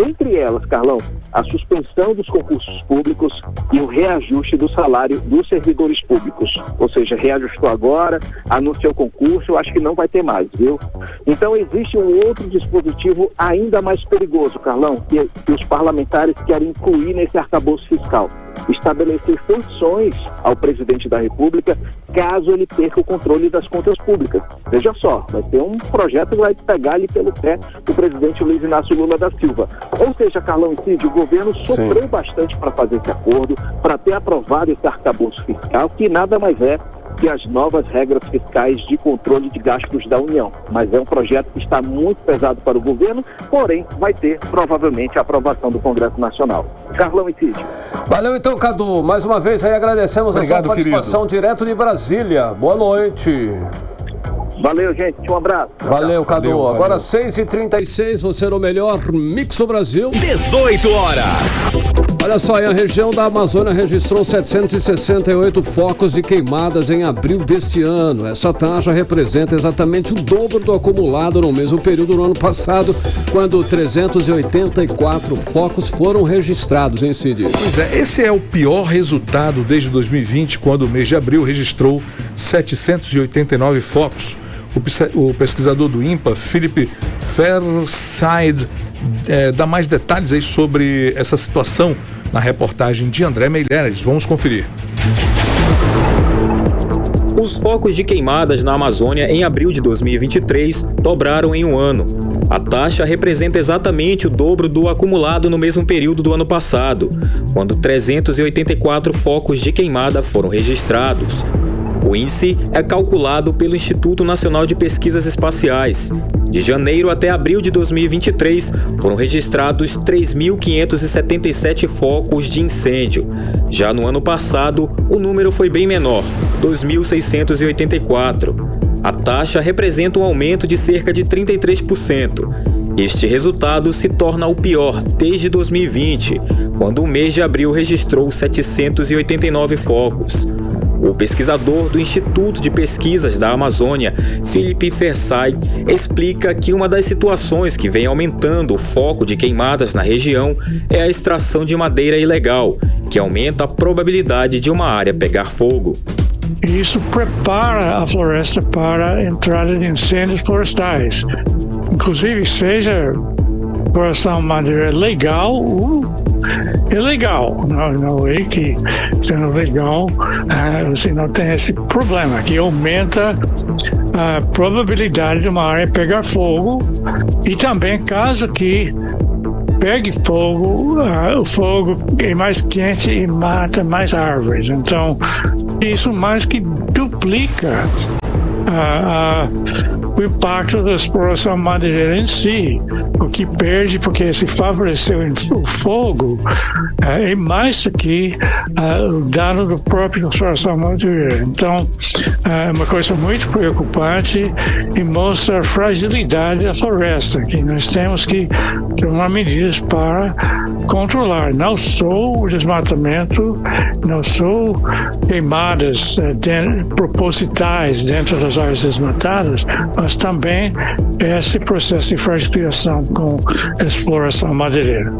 S16: Entre elas, Carlão, a suspensão dos concursos públicos e o reajuste do salário dos servidores públicos. Ou seja, reajustou agora, anunciou o concurso, eu acho que não vai ter mais, viu? Então existe um outro dispositivo ainda mais perigoso, Carlão, que os parlamentares querem incluir nesse arcabouço fiscal. Estabelecer sanções ao presidente da República caso ele perca o controle das contas públicas. Veja só, vai ter um projeto que vai pegar ali pelo pé o presidente Luiz Inácio Lula da Silva. Ou seja, Carlão e Cid, o governo sofreu bastante para fazer esse acordo, para ter aprovado esse arcabouço fiscal, que nada mais é que as novas regras fiscais de controle de gastos da União. Mas é um projeto que está muito pesado para o governo, porém vai ter provavelmente a aprovação do Congresso Nacional. Carlão e Cid.
S2: Valeu então, Cadu. Mais uma vez aí agradecemos a sua participação direto de Brasília. Boa noite.
S16: Valeu, gente. Um abraço.
S2: Valeu, Cadu. Valeu. Agora 6h36, você no melhor Mix do Brasil.
S1: 18 horas.
S2: Olha só, a região da Amazônia registrou 768 focos de queimadas em abril deste ano. Essa taxa representa exatamente o dobro do acumulado no mesmo período do ano passado, quando 384 focos foram registrados, hein, Cid?
S3: Pois é, esse é o pior resultado desde 2020, quando o mês de abril registrou 789 focos. O pesquisador do INPA, Philip Fairchild, dá mais detalhes aí sobre essa situação na reportagem de André Meireles. Vamos conferir.
S10: Os focos de queimadas na Amazônia em abril de 2023 dobraram em um ano. A taxa representa exatamente o dobro do acumulado no mesmo período do ano passado, quando 384 focos de queimada foram registrados. O índice é calculado pelo Instituto Nacional de Pesquisas Espaciais. De janeiro até abril de 2023, foram registrados 3.577 focos de incêndio. Já no ano passado, o número foi bem menor, 2.684. A taxa representa um aumento de cerca de 33%. Este resultado se torna o pior desde 2020, quando o mês de abril registrou 789 focos. O pesquisador do Instituto de Pesquisas da Amazônia, Philip Fairchild, explica que uma das situações que vem aumentando o foco de queimadas na região é a extração de madeira ilegal, que aumenta a probabilidade de uma área pegar fogo.
S17: Isso prepara a floresta para a entrada de incêndios florestais. Inclusive, seja exploração de madeira legal ou ilegal. Não é que sendo legal você não tem esse problema, que aumenta a probabilidade de uma área pegar fogo, e também caso que pegue fogo, o fogo é mais quente e mata mais árvores. Então, isso mais que duplica o impacto da exploração madeireira em si. O que perde, porque se favoreceu o fogo, é mais do que o dano do próprio exploração madeireira. Então, é uma coisa muito preocupante e mostra a fragilidade da floresta, que nós temos que tomar medidas para controlar não só o desmatamento, não só queimadas propositais dentro das áreas desmatadas, mas também esse processo de fragilização com a exploração madeireira.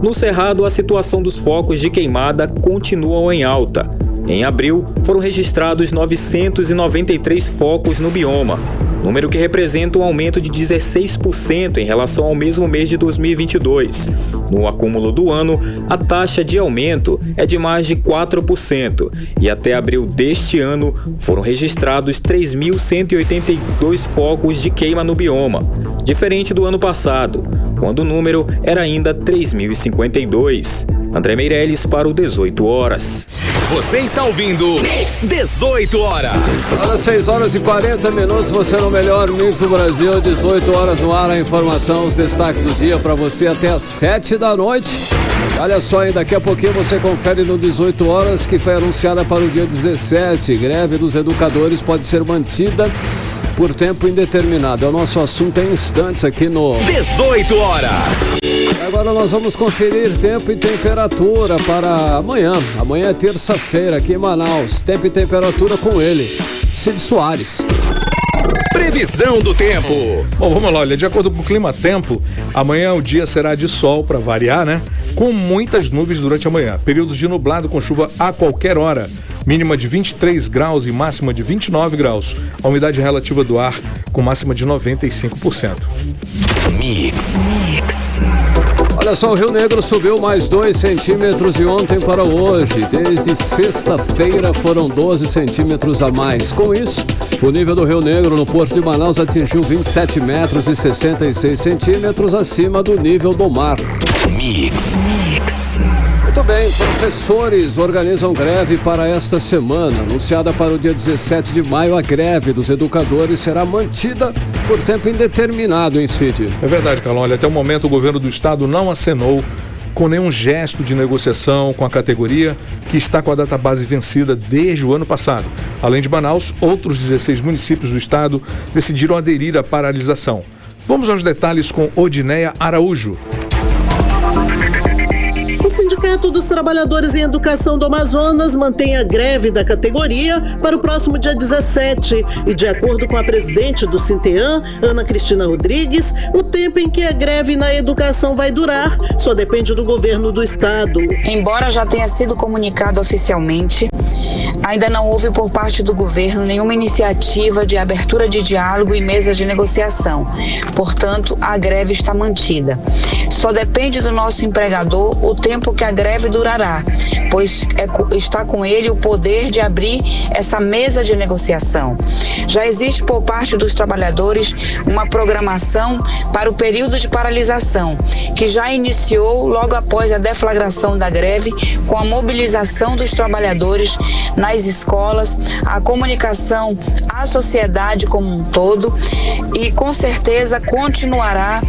S10: No Cerrado, a situação dos focos de queimada continua em alta. Em abril, foram registrados 993 focos no bioma, número que representa um aumento de 16% em relação ao mesmo mês de 2022. No acúmulo do ano, a taxa de aumento é de mais de 4%, e até abril deste ano foram registrados 3.182 focos de queima no bioma, diferente do ano passado, quando o número era ainda 3.052. André Meireles para o 18 horas.
S1: Você está ouvindo 18 horas.
S2: Olha, 6h40, você no melhor Mix do Brasil, 18 horas no ar, a informação, os destaques do dia para você até às 7 da noite. Olha só, aí daqui a pouquinho você confere no 18 horas, que foi anunciada para o dia 17. Greve dos educadores pode ser mantida por tempo indeterminado. É o nosso assunto em instantes aqui no
S1: 18 horas.
S2: Agora nós vamos conferir tempo e temperatura para amanhã. Amanhã é terça-feira aqui em Manaus. Tempo e temperatura com ele, Cid Soares.
S1: Previsão do tempo.
S3: Bom, vamos lá, olha, de acordo com o Clima Tempo, amanhã o dia será de sol para variar, né? com muitas nuvens durante a manhã. Períodos de nublado com chuva a qualquer hora. Mínima de 23 graus e máxima de 29 graus. A umidade relativa do ar com máxima de 95%.
S2: Olha só, o Rio Negro subiu mais 2 centímetros de ontem para hoje. Desde sexta-feira foram 12 centímetros a mais. Com isso, o nível do Rio Negro no Porto de Manaus atingiu 27 metros e 66 centímetros acima do nível do mar. Muito bem, professores organizam greve para esta semana. Anunciada para o dia 17 de maio, a greve dos educadores será mantida por tempo indeterminado em Cid.
S3: É verdade, Carlão. Olha, até o momento o governo do estado não acenou com nenhum gesto de negociação com a categoria, que está com a database vencida desde o ano passado. Além de Manaus, outros 16 municípios do estado decidiram aderir à paralisação. Vamos aos detalhes com Odineia Araújo.
S13: O Sindicato dos Trabalhadores em Educação do Amazonas mantém a greve da categoria para o próximo dia 17 e, de acordo com a presidente do Sintean, Ana Cristina Rodrigues, o tempo em que a greve na educação vai durar só depende do governo do estado.
S18: Embora já tenha sido comunicado oficialmente, ainda não houve por parte do governo nenhuma iniciativa de abertura de diálogo e mesa de negociação. Portanto, a greve está mantida. Só depende do nosso empregador o tempo que a greve durará, pois está com ele o poder de abrir essa mesa de negociação. Já existe por parte dos trabalhadores uma programação para o período de paralisação, que já iniciou logo após a deflagração da greve, com a mobilização dos trabalhadores nas escolas, a comunicação à sociedade como um todo, e com certeza continuará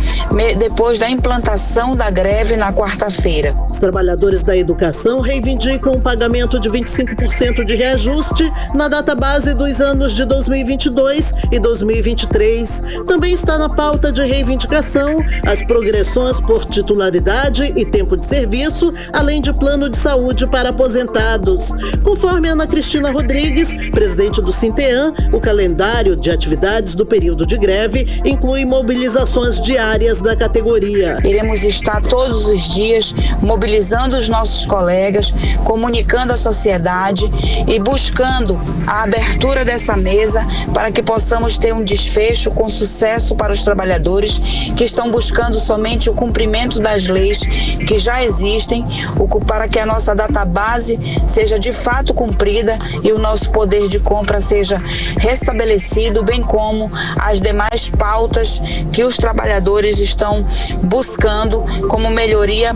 S18: depois da implantação da greve na quarta-feira.
S13: Os trabalhadores da educação reivindicam o pagamento de 25% de reajuste na database dos anos de 2022 e 2023. Também está na pauta de reivindicação as progressões por titularidade e tempo de serviço, além de plano de saúde para aposentados. Conforme Ana Cristina Rodrigues, presidente do Sintean, o calendário de atividades do período de greve inclui mobilizações diárias da categoria.
S18: Iremos estar todos os dias mobilizando os nossos colegas, comunicando à sociedade e buscando a abertura dessa mesa para que possamos ter um desfecho com sucesso para os trabalhadores que estão buscando somente o cumprimento das leis que já existem, para que a nossa database seja de fato cumprida e o nosso poder de compra seja restabelecido, bem como as demais pautas que os trabalhadores estão buscando como melhoria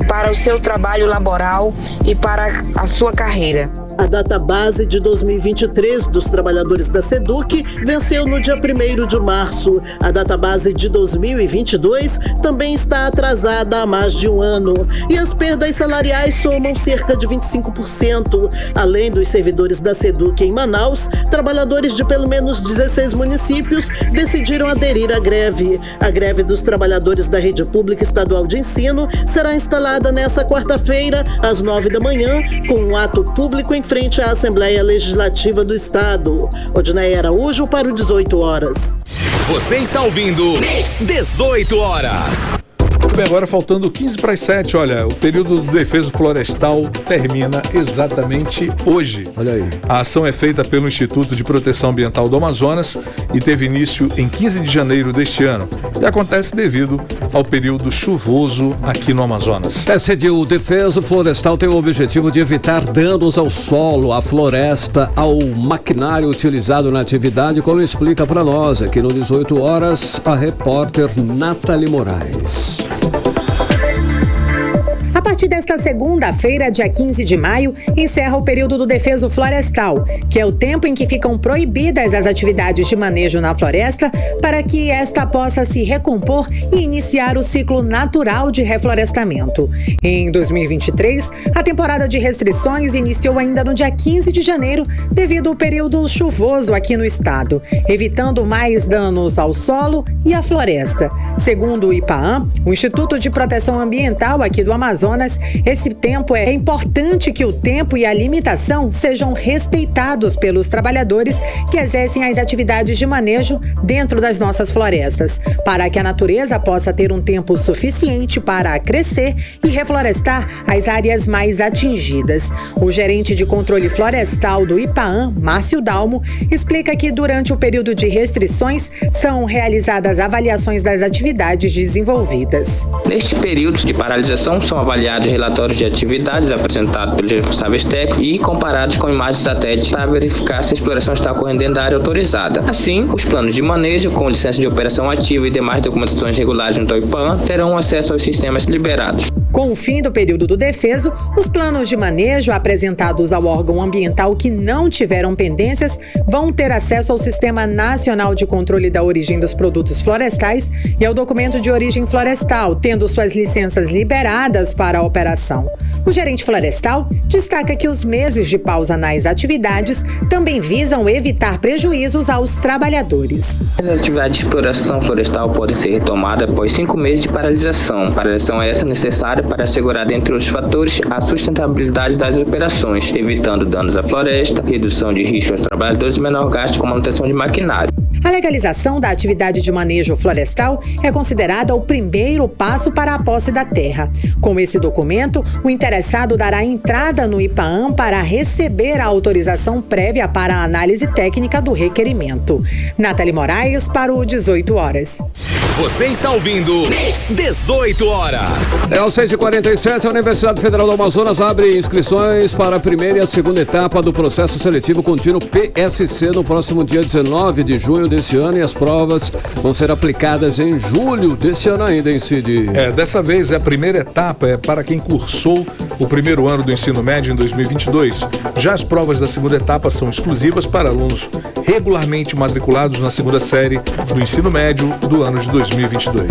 S18: para o seu trabalho laboral e para a sua carreira.
S13: A database de 2023 dos trabalhadores da SEDUC venceu no dia 1º de março. A database de 2022 também está atrasada há mais de um ano. E as perdas salariais somam cerca de 25%. Além dos servidores da SEDUC em Manaus, trabalhadores de pelo menos 16 municípios decidiram aderir à greve. A greve dos trabalhadores da Rede Pública Estadual de Ensino será instalada nesta quarta-feira, às 9 da manhã, com um ato público em frente à Assembleia Legislativa do Estado. Odineia Araújo para o 18 horas.
S1: Você está ouvindo 18 horas.
S3: Muito bem, agora faltando 15 para as 7, olha, o período do defeso florestal termina exatamente hoje.
S2: Olha aí.
S3: A ação é feita pelo Instituto de Proteção Ambiental do Amazonas e teve início em 15 de janeiro deste ano e acontece devido ao período chuvoso aqui no Amazonas.
S2: O defeso florestal tem o objetivo de evitar danos ao solo, à floresta, ao maquinário utilizado na atividade, como explica para nós aqui no 18 horas a repórter Nathalie Moraes.
S5: A partir desta segunda-feira, dia 15 de maio, encerra o período do defeso florestal, que é o tempo em que ficam proibidas as atividades de manejo na floresta para que esta possa se recompor e iniciar o ciclo natural de reflorestamento. Em 2023, a temporada de restrições iniciou ainda no dia 15 de janeiro, devido ao período chuvoso aqui no estado, evitando mais danos ao solo e à floresta. Segundo o IPAAM, o Instituto de Proteção Ambiental aqui do Amazonas, Amazonas, esse tempo é importante que o tempo e a limitação sejam respeitados pelos trabalhadores que exercem as atividades de manejo dentro das nossas florestas, para que a natureza possa ter um tempo suficiente para crescer e reflorestar as áreas mais atingidas. O gerente de controle florestal do IPAAM, Márcio Dalmo, explica que durante o período de restrições são realizadas avaliações das atividades desenvolvidas.
S19: Neste período de paralisação são avaliados relatórios de atividades apresentados pelos responsáveis técnicos e comparados com imagens de satélite para verificar se a exploração está ocorrendo dentro da área autorizada. Assim, os planos de manejo com licença de operação ativa e demais documentações regulares junto ao IPAAM terão acesso aos sistemas liberados.
S5: Com o fim do período do defeso, os planos de manejo apresentados ao órgão ambiental que não tiveram pendências vão ter acesso ao Sistema Nacional de Controle da Origem dos Produtos Florestais e ao documento de origem florestal, tendo suas licenças liberadas para a operação. O gerente florestal destaca que os meses de pausa nas atividades também visam evitar prejuízos aos trabalhadores.
S19: As atividades de exploração florestal podem ser retomadas após 5 meses de paralisação. Paralisação essa necessária para assegurar, dentre outros fatores, a sustentabilidade das operações, evitando danos à floresta, redução de risco aos trabalhadores e menor gasto com manutenção de maquinário.
S5: A legalização da atividade de manejo florestal é considerada o primeiro passo para a posse da terra. Com esse documento, o interessado dará entrada no IPAAM para receber a autorização prévia para a análise técnica do requerimento. Nathalie Moraes para o 18 horas.
S1: Você está ouvindo 18 horas.
S2: É aos 6h47, a Universidade Federal do Amazonas abre inscrições para a primeira e a segunda etapa do processo seletivo contínuo PSC no próximo dia 19 de junho desse ano, e as provas vão ser aplicadas em julho desse ano ainda, hein, Cid?
S3: Dessa vez a primeira etapa é para quem cursou o primeiro ano do ensino médio em 2022. Já as provas da segunda etapa são exclusivas para alunos regularmente matriculados na segunda série do ensino médio do ano de 2022.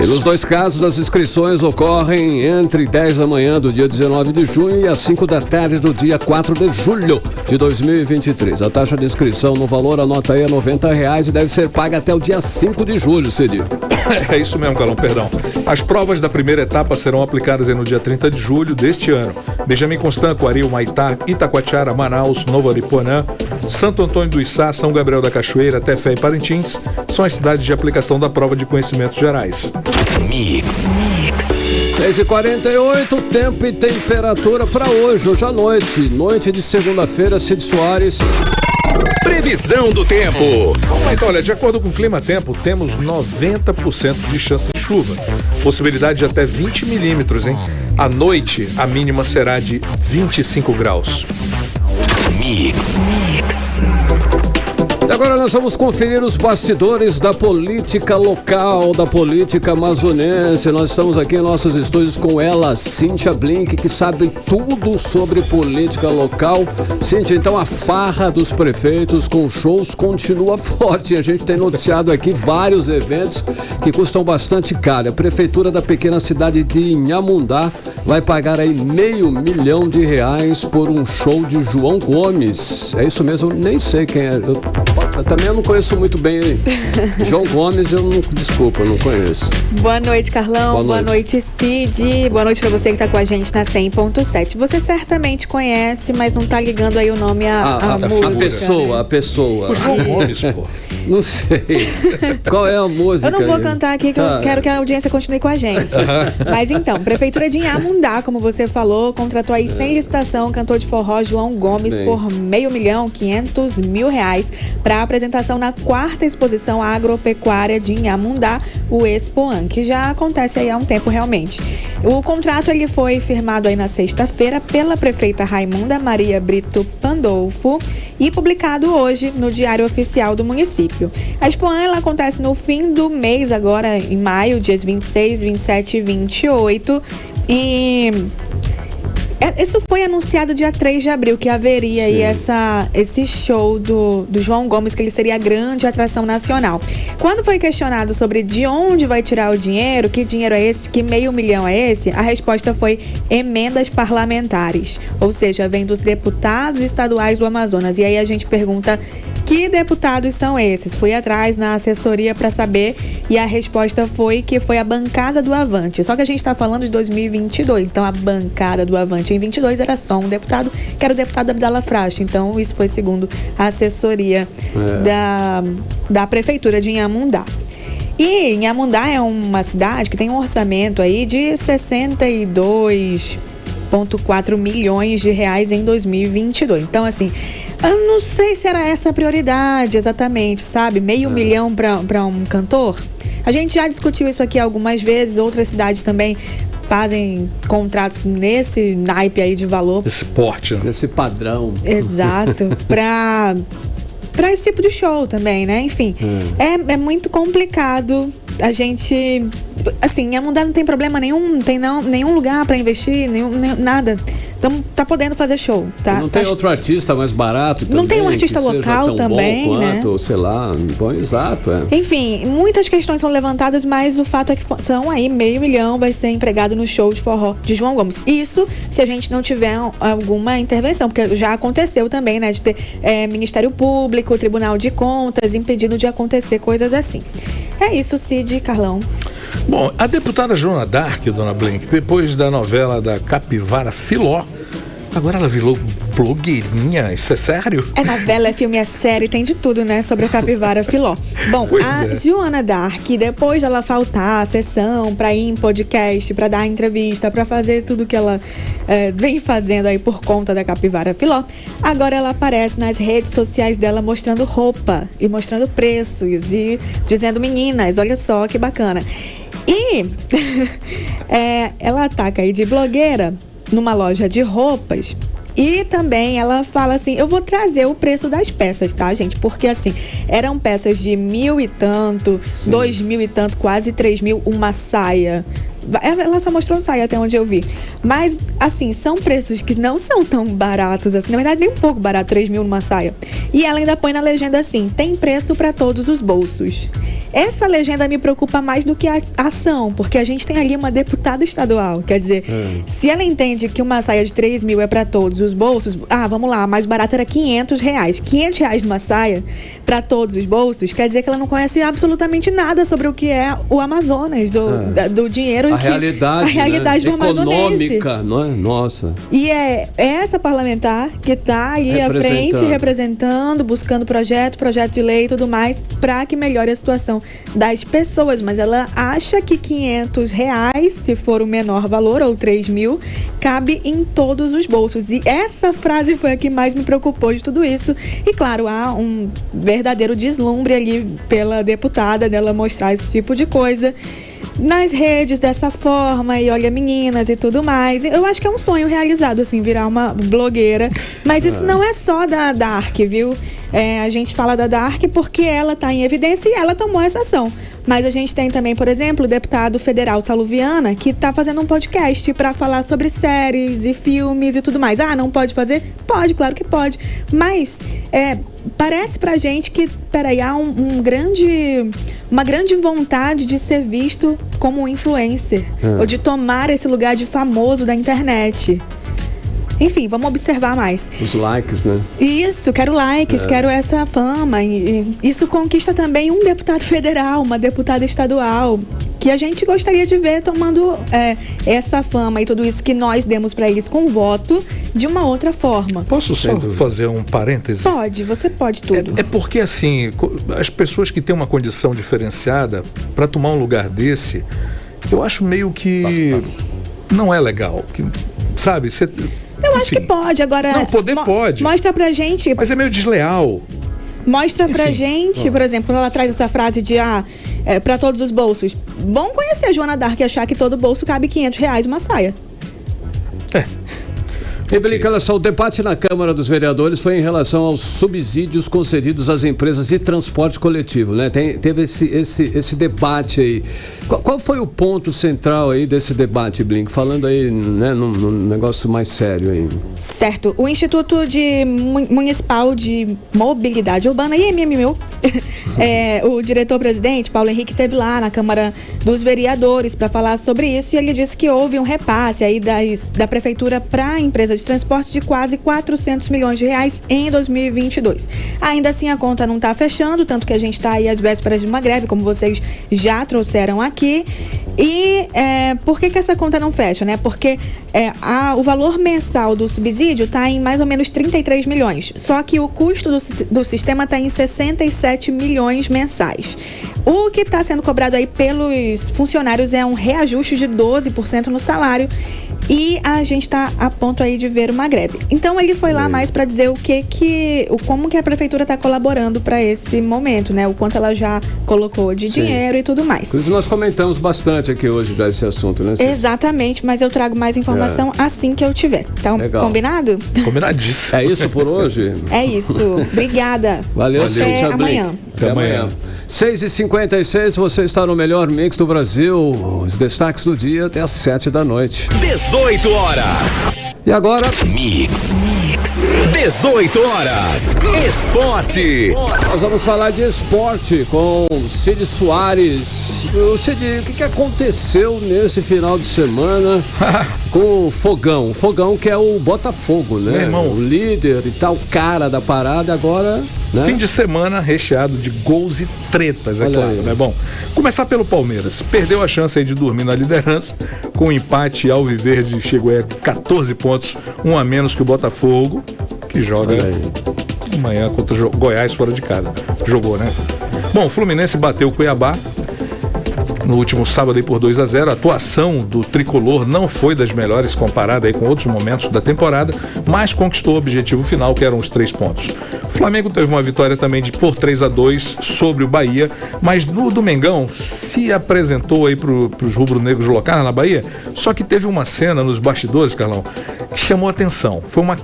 S2: E nos dois casos, as inscrições ocorrem entre 10 da manhã do dia 19 de junho e às 5 da tarde do dia 4 de julho de 2023. A taxa de inscrição no valor, anota aí, é R$90 e deve ser paga até o dia 5 de julho, Cid.
S3: É isso mesmo, Carlão, perdão. As provas da primeira etapa serão aplicadas no dia 30 de julho deste ano. Benjamin Constant, Coari, Humaitá, Itacoatiara, Manaus, Novo Aripuanã, Santo Antônio do Içá, São Gabriel da Cachoeira, Tefé e Parintins são as cidades de aplicação da prova de conhecimentos gerais.
S2: 6h48, tempo e temperatura para hoje à noite. Noite de segunda-feira, Cid Soares.
S1: Previsão do tempo.
S3: Então, olha, de acordo com o Clima Tempo, temos 90% de chance de chuva. Possibilidade de até 20 milímetros, hein? À noite, a mínima será de 25 graus.
S2: E agora nós vamos conferir os bastidores da política local, da política amazonense. Nós estamos aqui em nossos estúdios com ela, Cíntia Blink, que sabe tudo sobre política local. Cíntia, então a farra dos prefeitos com shows continua forte. A gente tem noticiado aqui vários eventos que custam bastante caro. A prefeitura da pequena cidade de Inhamundá vai pagar aí R$500 milhão por um show de João Gomes. É isso mesmo? Nem sei quem é. Eu também não conheço muito bem ele. João Gomes, desculpa, eu não conheço.
S20: Boa noite, Carlão. Boa noite, Cid. Boa noite pra você que tá com a gente na 100.7. Você certamente conhece, mas não tá ligando aí o nome à música.
S2: A pessoa.
S3: O João Gomes, pô.
S2: Não sei. Qual é a música?
S20: Eu não vou cantar aqui, que eu quero que a audiência continue com a gente. Mas então, Prefeitura de Inhamundá, como você falou, contratou aí sem licitação o cantor de forró João Gomes por R$500 milhões, R$500 mil, para apresentação na 4ª exposição agropecuária de Inhamundá, o Expoan, que já acontece aí há um tempo realmente. O contrato ele foi firmado aí na sexta-feira pela prefeita Raimunda Maria Brito Pandolfo e publicado hoje no Diário Oficial do município. A Expoan ela acontece no fim do mês, agora em maio, dias 26, 27 e 28, e isso foi anunciado dia 3 de abril, que haveria aí esse show do João Gomes, que ele seria a grande atração nacional. Quando foi questionado sobre de onde vai tirar o dinheiro, que dinheiro é esse, que R$500 milhões é esse, a resposta foi emendas parlamentares, ou seja, vem dos deputados estaduais do Amazonas. E aí a gente pergunta, Que deputados são esses? Fui atrás na assessoria para saber e a resposta foi que foi a bancada do Avante. Só que a gente está falando de 2022, então a bancada do Avante em 22 era só um deputado, que era o deputado Abdala Frache. Então isso foi segundo a assessoria da prefeitura de Inhamundá. E Inhamundá é uma cidade que tem um orçamento aí de 62,4 milhões de reais em 2022. Então, assim, eu não sei se era essa a prioridade exatamente, sabe? Meio milhão para um cantor. A gente já discutiu isso aqui algumas vezes, outras cidades também fazem contratos nesse naipe aí de valor.
S3: Esse porte, né?
S2: Esse padrão.
S20: Exato. Para esse tipo de show também, né? Enfim, é muito complicado. A gente, assim, Inhamundá não tem problema nenhum, não tem nenhum lugar para investir, nada. Então tá podendo fazer show, tá?
S2: Não tem outro artista mais barato também?
S20: Não tem um artista local também,
S2: bom
S20: né?
S2: Ou sei lá, bom, exato,
S20: Enfim, muitas questões são levantadas, mas o fato é que são aí 500 mil vai ser empregado no show de forró de João Gomes. Isso se a gente não tiver alguma intervenção, porque já aconteceu também, né? De ter Ministério Público, Tribunal de Contas impedindo de acontecer coisas assim. É isso, Cid, Carlão.
S3: Bom, a deputada Joana Dark, dona Blank, depois da novela da Capivara Filó, agora ela virou blogueirinha, isso é sério?
S20: É novela, é filme, é série, tem de tudo, né, sobre a Capivara Filó. Bom, Joana Dark, depois dela faltar a sessão pra ir em podcast, pra dar entrevista, pra fazer tudo que ela vem fazendo aí por conta da Capivara Filó, agora ela aparece nas redes sociais dela mostrando roupa e mostrando preços e dizendo, meninas, olha só que bacana. E ela ataca aí de blogueira numa loja de roupas. E também ela fala assim, eu vou trazer o preço das peças, tá, gente? Porque assim, eram peças de 1.000 e tanto, 2.000 e tanto, quase 3.000, uma saia. Ela só mostrou saia até onde eu vi. Mas, assim, são preços que não são tão baratos assim. Na verdade, nem um pouco barato, 3.000 numa saia. E ela ainda põe na legenda assim, tem preço para todos os bolsos. Essa legenda me preocupa mais do que a ação, porque a gente tem ali uma deputada estadual. Quer dizer, se ela entende que uma saia de 3.000 é para todos os bolsos, vamos lá, a mais barata era R$500. R$500 numa saia para todos os bolsos, quer dizer que ela não conhece absolutamente nada sobre o que é o Amazonas, do dinheiro.
S2: A realidade
S20: do amazonense.
S2: Econômica, não é? Nossa.
S20: E é essa parlamentar que está aí à frente, representando, buscando projeto de lei e tudo mais, para que melhore a situação das pessoas. Mas ela acha que R$500, se for o menor valor, ou 3.000, cabe em todos os bolsos. E essa frase foi a que mais me preocupou de tudo isso. E claro, há um verdadeiro deslumbre ali pela deputada dela mostrar esse tipo de coisa nas redes dessa forma, e olha, meninas e tudo mais. Eu acho que é um sonho realizado, assim, virar uma blogueira. Mas isso não é só da Dark, viu? A gente fala da Dark porque ela está em evidência e ela tomou essa ação. Mas a gente tem também, por exemplo, o deputado federal Saluviana, que está fazendo um podcast para falar sobre séries e filmes e tudo mais. Não pode fazer? Pode, claro que pode. Mas parece pra gente que, há uma grande vontade de ser visto como um influencer, ou de tomar esse lugar de famoso da internet. Enfim, vamos observar mais.
S2: Os likes, né?
S20: Isso, quero likes, quero essa fama. E isso conquista também um deputado federal, uma deputada estadual, que a gente gostaria de ver tomando essa fama e tudo isso que nós demos para eles com voto de uma outra forma.
S3: Posso só fazer um parêntese?
S20: Pode, você pode tudo.
S3: É porque, assim, as pessoas que têm uma condição diferenciada, para tomar um lugar desse, eu acho meio que não é legal. Sabe, você...
S20: Eu acho que pode, agora...
S3: Não, poder pode.
S20: Mostra pra gente...
S3: Mas é meio desleal.
S20: Mostra pra gente, por exemplo, quando ela traz essa frase de pra todos os bolsos. Bom conhecer a Joana Dark e achar que todo bolso cabe R$500 uma saia.
S2: Rebelica, olha só, o debate na Câmara dos Vereadores foi em relação aos subsídios concedidos às empresas de transporte coletivo, né? Teve esse debate aí. Qual foi o ponto central aí desse debate, Blink? Falando aí, né, num negócio mais sério aí.
S20: Certo. O Instituto Municipal de Mobilidade Urbana, IMMU, o diretor-presidente, Paulo Henrique, esteve lá na Câmara dos Vereadores para falar sobre isso, e ele disse que houve um repasse aí da Prefeitura para a empresa de transporte de quase 400 milhões de reais em 2022. Ainda assim, a conta não está fechando, tanto que a gente está aí às vésperas de uma greve, como vocês já trouxeram aqui. E por que essa conta não fecha, né? Porque o valor mensal do subsídio está em mais ou menos 33 milhões. Só que o custo do sistema está em 67 milhões mensais. O que está sendo cobrado aí pelos funcionários é um reajuste de 12% no salário. E a gente está a ponto aí de ver uma greve. Então ele foi lá mais para dizer como que a prefeitura está colaborando para esse momento, né? O quanto ela já colocou de dinheiro e tudo mais.
S2: Inclusive nós comentamos bastante aqui hoje já esse assunto, né?
S20: Exatamente, mas eu trago mais informação assim que eu tiver. Então,
S2: legal.
S20: Combinado?
S3: Combinadíssimo.
S2: É isso por hoje?
S20: É isso. Obrigada.
S2: Valeu,
S20: até amanhã.
S3: Até amanhã.
S2: 6h56, você está no melhor mix do Brasil. Os destaques do dia até às 7 da noite.
S1: 18 horas.
S2: E agora?
S1: Mix. 18 horas. Esporte.
S2: Nós vamos falar de esporte com Cid Soares. Cid, o que aconteceu nesse final de semana com o Fogão? O Fogão que é o Botafogo, né?
S3: Meu irmão.
S2: O líder e tal, cara da parada, agora... Né?
S3: Fim de semana recheado de gols e tretas, é claro, né? Bom, começar pelo Palmeiras. Perdeu a chance aí de dormir na liderança, com o empate alviverde, chegou a 14 pontos, um a menos que o Botafogo, que joga amanhã contra o Goiás fora de casa. Jogou, né? Bom, o Fluminense bateu o Cuiabá no último sábado aí por 2-0. A atuação do tricolor não foi das melhores comparada aí com outros momentos da temporada, mas conquistou o objetivo final, que eram os 3 pontos. O Flamengo teve uma vitória também por 3-2 sobre o Bahia, mas no Domingão se apresentou aí pros rubro-negros locais na Bahia, só que teve uma cena nos bastidores, Carlão, que chamou a atenção. Foi uma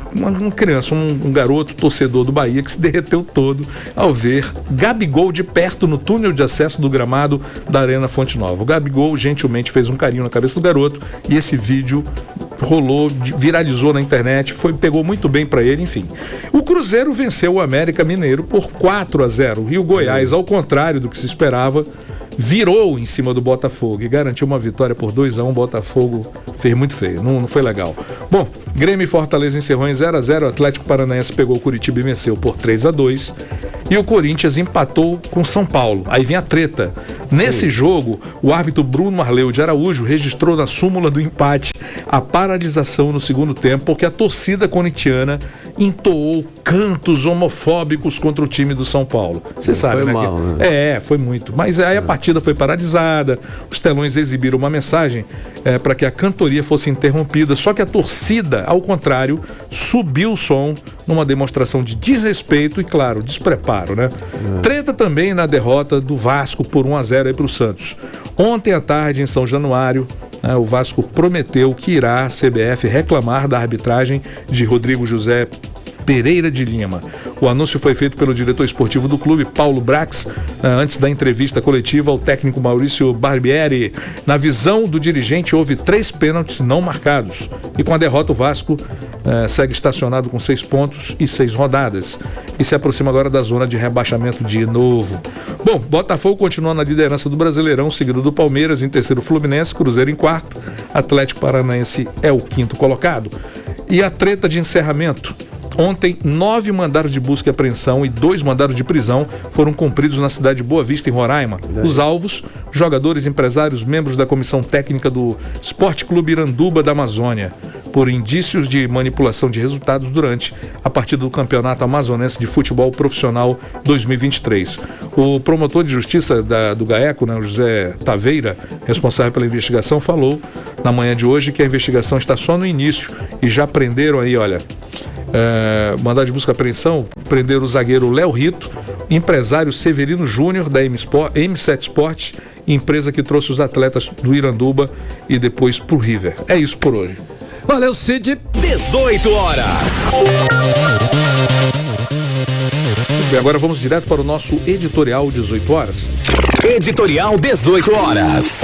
S3: criança, um garoto torcedor do Bahia que se derreteu todo ao ver Gabigol de perto no túnel de acesso do gramado da Arena Fonte Nova. O Gabigol gentilmente fez um carinho na cabeça do garoto e esse vídeo rolou, viralizou na internet, pegou muito bem pra ele, enfim. O Cruzeiro venceu o América Mineiro por 4-0 e o Goiás, ao contrário do que se esperava, virou em cima do Botafogo e garantiu uma vitória por 2-1. O Botafogo fez muito feio, não foi legal. Bom, Grêmio e Fortaleza encerrou em 0-0, o Atlético Paranaense pegou o Curitiba e venceu por 3-2 e o Corinthians empatou com São Paulo. Aí vem a treta. Nesse jogo, o árbitro Bruno Arleu de Araújo registrou na súmula do empate a paralisação no segundo tempo, porque a torcida corintiana entoou cantos homofóbicos contra o time do São Paulo. Você sabe,
S2: foi
S3: né?
S2: mal, né?
S3: Foi muito. Mas aí a partida foi paralisada, os telões exibiram uma mensagem para que a cantoria fosse interrompida, só que a torcida, ao contrário, subiu o som numa demonstração de desrespeito e, claro, despreparo, né? Treta também na derrota do Vasco por 1-0 aí pro Santos. Ontem à tarde, em São Januário, o Vasco prometeu que irá, a CBF, reclamar da arbitragem de Rodrigo José Pereira de Lima. O anúncio foi feito pelo diretor esportivo do clube, Paulo Brax, antes da entrevista coletiva ao técnico Maurício Barbieri. Na visão do dirigente, houve 3 pênaltis não marcados. E com a derrota, o Vasco segue estacionado com 6 pontos e 6 rodadas. E se aproxima agora da zona de rebaixamento de novo. Bom, Botafogo continua na liderança do Brasileirão, seguido do Palmeiras, em terceiro Fluminense, Cruzeiro em quarto, Atlético Paranaense é o 5º colocado. E a treta de encerramento. Ontem, 9 mandados de busca e apreensão e 2 mandados de prisão foram cumpridos na cidade de Boa Vista, em Roraima. Os alvos, jogadores, empresários, membros da comissão técnica do Esporte Clube Iranduba da Amazônia, por indícios de manipulação de resultados durante a partida do Campeonato Amazonense de Futebol Profissional 2023. O promotor de justiça do GAECO, né, o José Taveira, responsável pela investigação, falou na manhã de hoje que a investigação está só no início e já prenderam aí, olha... mandado de busca e apreensão, prenderam o zagueiro Léo Rito, empresário Severino Júnior da M7 Sport, empresa que trouxe os atletas do Iranduba e depois pro River. É isso por hoje.
S2: Valeu, Cid.
S1: 18 horas.
S3: Muito bem, agora vamos direto para o nosso editorial 18 horas.
S1: Editorial 18 horas.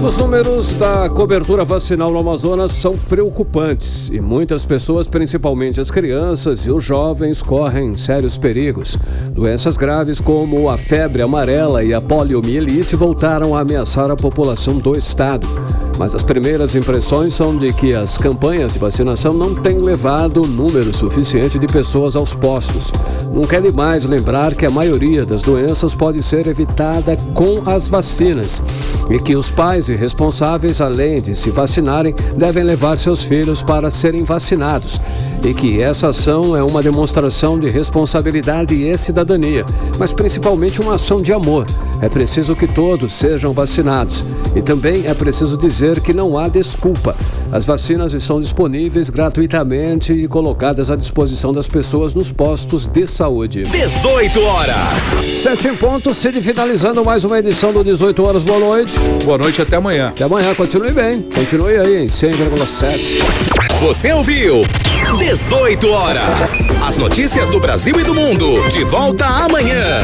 S2: Os números da cobertura vacinal no Amazonas são preocupantes e muitas pessoas, principalmente as crianças e os jovens, correm sérios perigos. Doenças graves como a febre amarela e a poliomielite voltaram a ameaçar a população do estado. Mas as primeiras impressões são de que as campanhas de vacinação não têm levado número suficiente de pessoas aos postos. Nunca é demais lembrar que a maioria das doenças pode ser evitada com as vacinas e que os pais e responsáveis, além de se vacinarem, devem levar seus filhos para serem vacinados e que essa ação é uma demonstração de responsabilidade e cidadania, mas principalmente uma ação de amor. É preciso que todos sejam vacinados e também é preciso dizer que não há desculpa. As vacinas estão disponíveis gratuitamente e colocadas à disposição das pessoas nos postos de saúde.
S1: 18 horas.
S2: 7 em ponto, Cid finalizando mais uma edição do 18 horas. Boa noite.
S3: Boa noite, até amanhã.
S2: Até amanhã, continue bem. Continue aí em 100,7.
S1: Você ouviu 18 horas. As notícias do Brasil e do mundo. De volta amanhã.